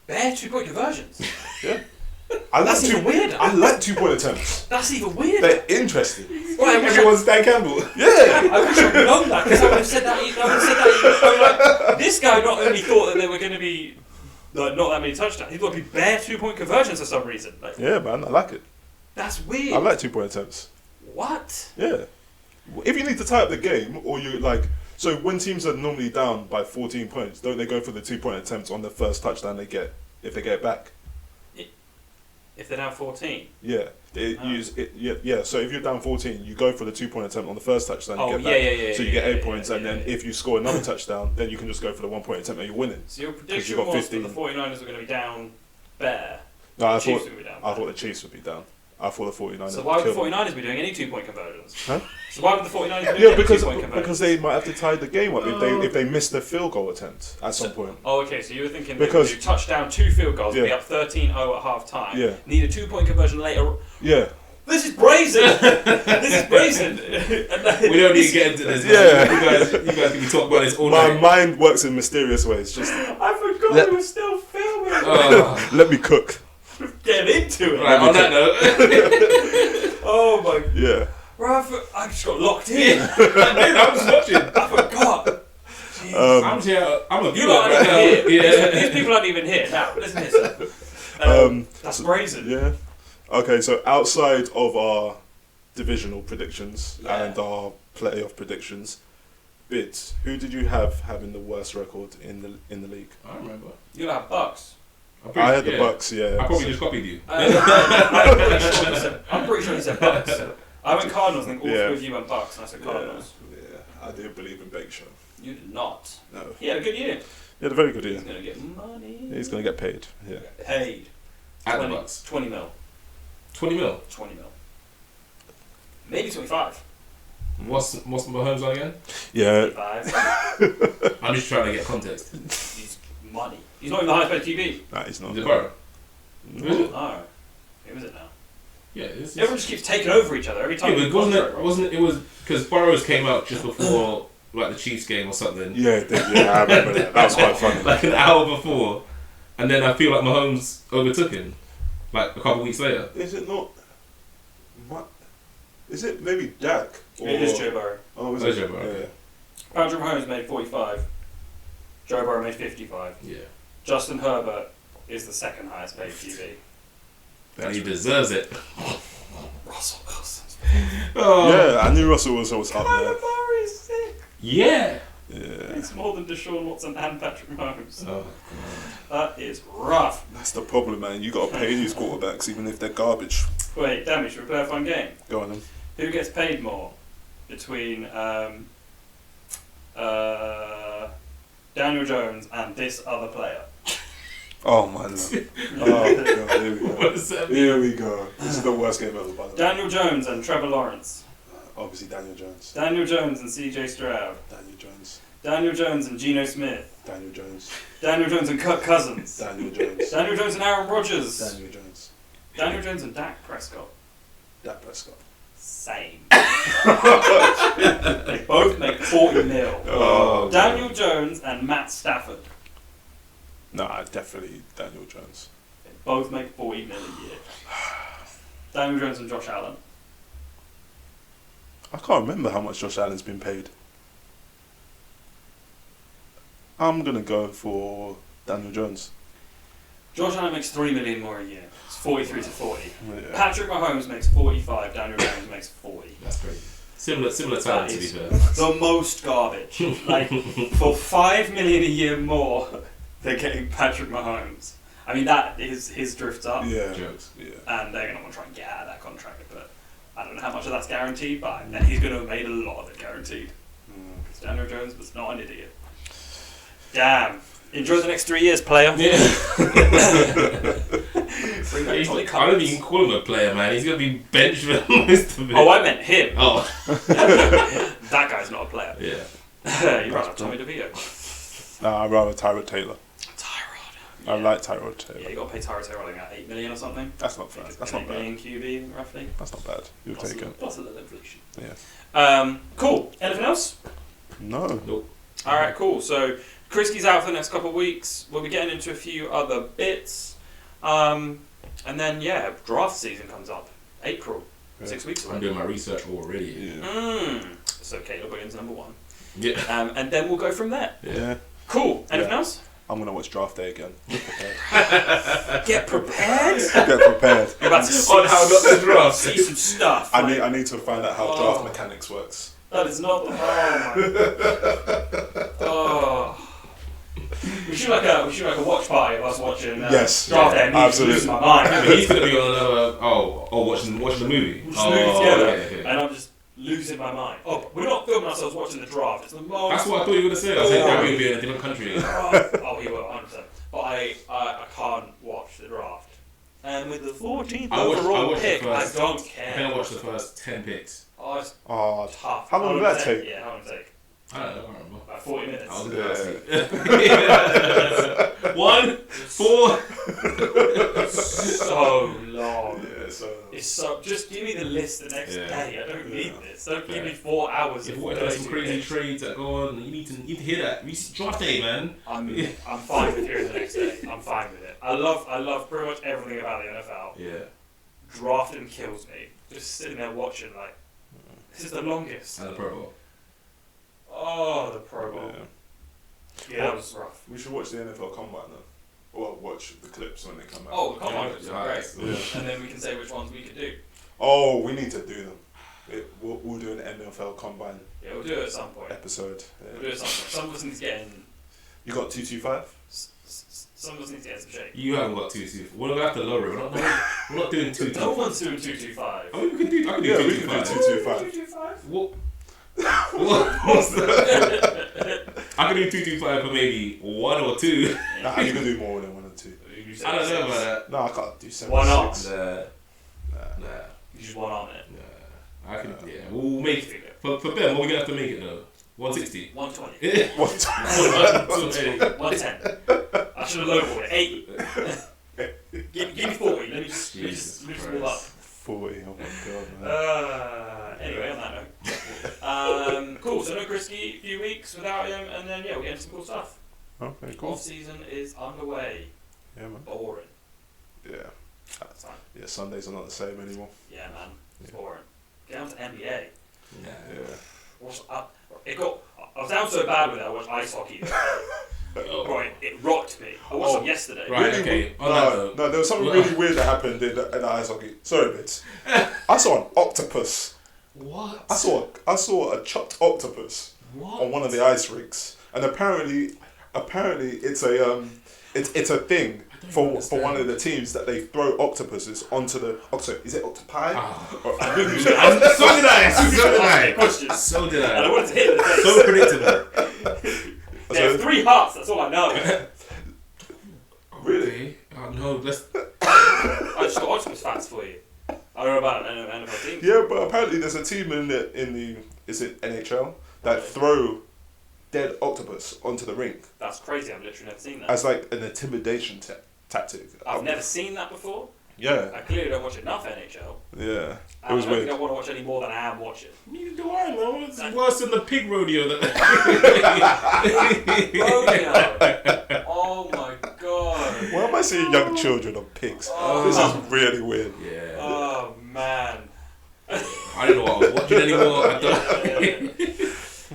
Bare 2-point conversions. Yeah. That's even weirder. I like 2-point attempts. That's even weirder. They're interesting. Well, Everyone's Dan Campbell. Yeah. I wish I'd known that because I would have said that. I'm like, this guy not only thought that there were going to be not that many touchdowns, he thought it'd be bare 2-point conversions for some reason. Like, Yeah, man. I like it. that's weird. I like 2-point attempts. What? Yeah. If you need to tie up the game, or you like, so when teams are normally down by 14 points, don't they go for the 2-point attempts on the first touchdown they get if they get it back? If they're down 14. Yeah. They use it. Yeah. So if you're down 14, you go for the 2-point attempt on the first touchdown. Oh, you get back. yeah. So you get 8 points, yeah, and then if you score another touchdown, then you can just go for the 1-point attempt and you're winning. So your prediction got was 15. that the 49ers were going to be down bare. No, I Chiefs thought would be down. I thought the Chiefs would be down. I thought the 49ers. So why would the kill them. 49ers be doing any 2-point conversions? Huh? So why would the 49ers be doing Yeah, any because 2-point conversions? because they might have to tie the game up if they miss the field goal attempt at some point. Oh, okay. So you were thinking Because- they would do touchdown, 2 field goals, be Yeah. up 13-0 at half time. Yeah. Need a 2-point conversion later. Yeah. This is brazen. This is brazen. We don't need to get into this. Yeah. Man. You guys can be talking about this all My night. mind works in mysterious ways. Just I forgot we were still filming. let me cook. Get into it. Right, on that note. Oh my. Yeah. Bro, I just got locked in. I was watching. I forgot. Jeez. I'm here. I'm a You viewer lot aren't right even now. here. Yeah. These people aren't even here. Now, listen to this. That's brazen. Yeah. Okay, so outside of our divisional predictions and our playoff predictions, Bids, who did you have having the worst record in the league? I remember. You have Bucks. I had the Bucks. Yeah. I probably just copied you. I'm pretty sure he said Bucks. I went Cardinals. I think all 3 of you went Bucks, and I said Cardinals. Yeah. I do believe in Bake Show. You did not. No. He had a good year. He had a very good year. He's gonna get money. He's gonna get paid. Yeah. Paid. At the Bucks. 20 mil. 20 mil. 20 mil. Maybe 25. What's Mahomes on again? Yeah. 25. I'm just trying to get context. He's money. He's not even the highest paid QB. Nah, he's not. Is it Burrow? Oh. Who is it now? Yeah, it's Everyone just keeps taking over each other every time. Yeah, but wasn't it was because Burrows came out just before like the Chiefs game or something. Yeah, I remember that. That was quite funny. Like an hour before, and then I feel like Mahomes overtook him, like a couple weeks later. Is it not? What? Is it maybe Dak? It is Joe Burrow. Oh, is Oh, it? Joe Burrow, Yeah. okay. Patrick Mahomes made 45. Joe Burrow made 55. Yeah, Justin Herbert is the second highest paid QB. and he deserves it. Russell Wilson. Oh. Yeah, I knew Russell was up there. Kyler Murray's sick. Yeah. Yeah. It's more than Deshaun Watson and Patrick Mahomes. Oh. That is rough. That's the problem, man. You got to pay these quarterbacks even if they're garbage. Wait, damn it, should we play a fun game? Go on then. Who gets paid more between Daniel Jones and this other player? Oh my lord. Oh god, here we What go. does that mean? Here we go. This is the worst game ever, by the way. Daniel Jones and Trevor Lawrence. Obviously Daniel Jones. Daniel Jones and CJ Stroud. Daniel Jones. Daniel Jones and Geno Smith. Daniel Jones. Daniel Jones and Kirk Cousins. Daniel Jones. Daniel Jones and Aaron Rodgers. Daniel Jones. Daniel Jones and Dak Prescott. Dak Prescott. Same. They both make 40 mil. Oh, Daniel Jones and Matt Stafford. Nah, definitely Daniel Jones. They both make 40 mil a year. Daniel Jones and Josh Allen. I can't remember how much Josh Allen's been paid. I'm gonna go for Daniel Jones. Josh Allen makes 3 million more a year. It's 43 to 40. Yeah. Patrick Mahomes makes 45. Daniel Jones makes 40. That's great. Similar That talent to be is fair. the most garbage. Like, for 5 million a year more, they're getting Patrick Mahomes. I mean, that is his drifts up. Yeah. Jokes. Yeah. And they're going to want to try and get out of that contract. But I don't know how much of that's guaranteed, but and he's going to have made a lot of it guaranteed. Because Daniel Jones was not an idiot. Damn. Enjoy the next 3 years, player. Yeah. Bring back Tolly I don't Cummins. even call him a player, man. He's gonna be benched for most of it. Oh, I meant him. Oh. That guy's not a player. Yeah. You'd rather have Tommy DeVito. Nah, I'd rather Tyrod Taylor. Tyrod. I like Tyrod Taylor. Yeah, you got to pay Tyrod Taylor like $8 million or something. That's not bad. That's not bad. MMQB roughly. That's not bad. You'll take it. Plus a little inflation. Yeah. Cool. Anything else? No. Nope. All right, cool. So Krisky's out for the next couple of weeks. We'll be getting into a few other bits, and then draft season comes up. April, 6 weeks away. I'm doing my research already. Yeah. So Caleb Williams number 1. Yeah. And then we'll go from there. Yeah. Cool. Anything else? I'm gonna watch draft day again. Get prepared. Get prepared. You're about to see, On how not to draft. see some stuff. I need to find out how draft mechanics works. That is not the. Oh my. We should like a watch party of us watching. Yes. Draft day. And Absolutely. losing my mind. But he's gonna be on another. Watching the movie. We're just moving together, okay. and I'm just losing my mind. Oh, we're not filming ourselves watching the draft. It's the most. That's what I thought you were gonna say. I said we're gonna be in a different country. Oh, he will, 100%. But I can't watch the draft. And with the 14th overall pick, I don't care. I think I watched the first 10 picks. Oh, it's tough. How long did that take? Yeah, how long did it take? I don't know. I remember. About 40 minutes. I was 1, 4. So long. Yeah, It's so. Just give me the list the next day. I don't need this. Don't give me 4 4 hours. If of you want some 30 crazy minutes. trades that go on, you need to hear that. Draft day, man. I'm fine with hearing the next day. I'm fine with it. I love pretty much everything about the NFL. Yeah. Drafting kills me. Just sitting there watching like, this is the longest. And the Pro Bowl. Oh, the Pro Bowl. Yeah, that was rough. We should watch the NFL Combine then. Well, watch the clips when they come out. Oh, the Combine was Yeah. great. Yeah. And then we can say which ones we could do. Oh, we need to do them. We'll do an NFL Combine Yeah, we'll do it at some point. episode. We'll do it at some point. Some of us need to get in. You got 225? Some of us need to get in some shape. You haven't got 225. We're gonna have to lower it. We're not doing 225. No one's doing 225. I mean, we can do. I can do Yeah, 225. we can do 225. 225? What? What's that? I can do 225 for maybe 1 or 2. Nah, you can do more than 1 or 2. I don't know about that. No, I can't do 7. Why not? 6. Nah. You just one arm in it. Nah. I can. Yeah. We'll make it. For Ben, what are we gonna have to make it though? 160. 120. What? 110. I should have lowballed it. 80. give me 40. Let me just loose them all up. 40. Oh my god, man. Anyway, on that note. Cool. So no Krisky, few weeks without him, and then we'll get into some cool stuff. Okay, cool. Off season is underway. Yeah, man. Boring. Yeah. That's fine. Yeah, Sundays are not the same anymore. Yeah, man. It's boring. Get down to NBA. Yeah. I was down so bad with it. I watched ice hockey. Right, it rocked me. I watched it yesterday. Right. Really Okay. No, there was something really weird that happened in the ice hockey. Sorry, Bids. I saw an octopus. What? I saw a chopped octopus on one of the ice rinks, and apparently it's a thing for one of the teams that they throw octopuses onto the is it octopi? So did I. And I wanted to hit it in the face. So predictable. They have 3 hearts. That's all I know. Really? Oh no, let's. I just got octopus facts for you. I don't know about an NFL team. Yeah, but apparently there's a team in the is it NHL that throw dead octopus onto the rink That's crazy. I've literally never seen that. as like an intimidation tactic. I've never seen that before. Yeah, I clearly don't watch enough NHL. yeah. It I was don't think weird. I want to watch any more than I am watching. Neither do I, man. It's worse than the pig rodeo. Rodeo. Oh my god. Why am I seeing young children on pigs? Oh. This is really weird. Yeah. Oh man. I don't know what I was watching anymore. I don't.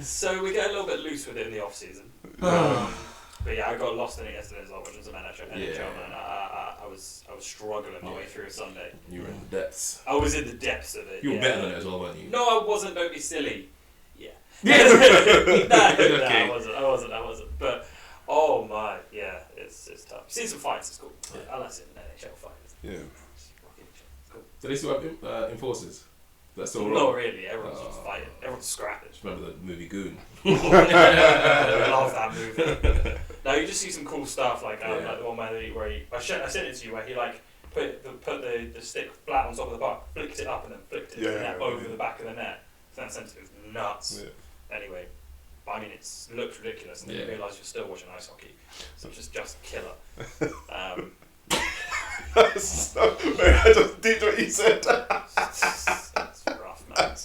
So we get a little bit loose with it in the off season. But yeah, I got lost in it yesterday as well, watching some NHL, man. I was struggling my way through a Sunday. You were in the depths. I was in the depths of it. You were better than it as well, weren't you? No, I wasn't. Don't be silly. Yeah. Yeah. I wasn't. But oh my, yeah, it's tough. Seeing some fights is cool. Yeah. I like seeing an NHL fight. Yeah. It's cool. Do they still have enforcers? That's still Not wrong. really. Everyone's just fighting. Everyone's scrapping. Remember the movie Goon? I love that movie. Now you just see some cool stuff like the one where I sent it to you where he like put the stick flat on top of the bar, flicked it up and then flicked it over the back of the net. So that sent it was nuts. Yeah. Anyway, But I mean, it looks ridiculous, and then you realise you're still watching ice hockey, so it's just killer. I just did what you said. It's rough, man.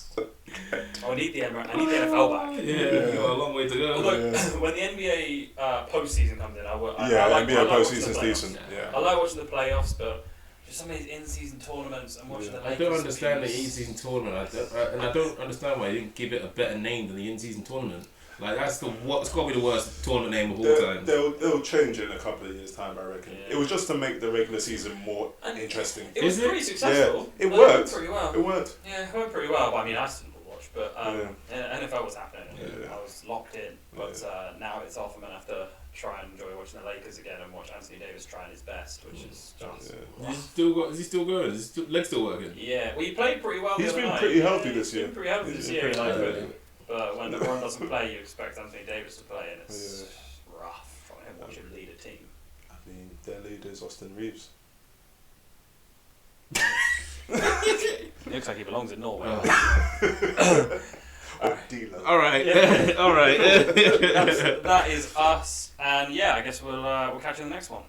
I need the NFL back. Yeah, got a long way to go. Although, when the NBA postseason comes in, I like NBA watching postseason's the decent. playoffs. Yeah. I like watching the playoffs, but just some of these in-season tournaments and watching the I Lakers. don't understand the in-season tournament, and I don't understand why they didn't give it a better name than the in-season tournament. Like it's got to be the worst tournament name of all time. They'll change it in a couple of years' time, I reckon. Yeah. It was just to make the regular season more interesting. It was pretty successful. Yeah, it worked. Went pretty well. It worked. Yeah, it went pretty well. But I mean, I didn't watch, but NFL was happening. Yeah. I was locked in. But now it's off. I'm gonna have to try and enjoy watching the Lakers again and watch Anthony Davis trying his best, which is just. Is he still going? Is his leg still working? Yeah, well, he played pretty well. He's the other been night. pretty healthy this year. He's been pretty healthy this year. Pretty But when LeBron doesn't play, you expect Anthony Davis to play, and it's rough trying to watch him lead a team. I mean, their leader is Austin Reeves. It looks like he belongs in Norway. Dealer. All right, all right. That is us, and I guess we'll catch you in the next one.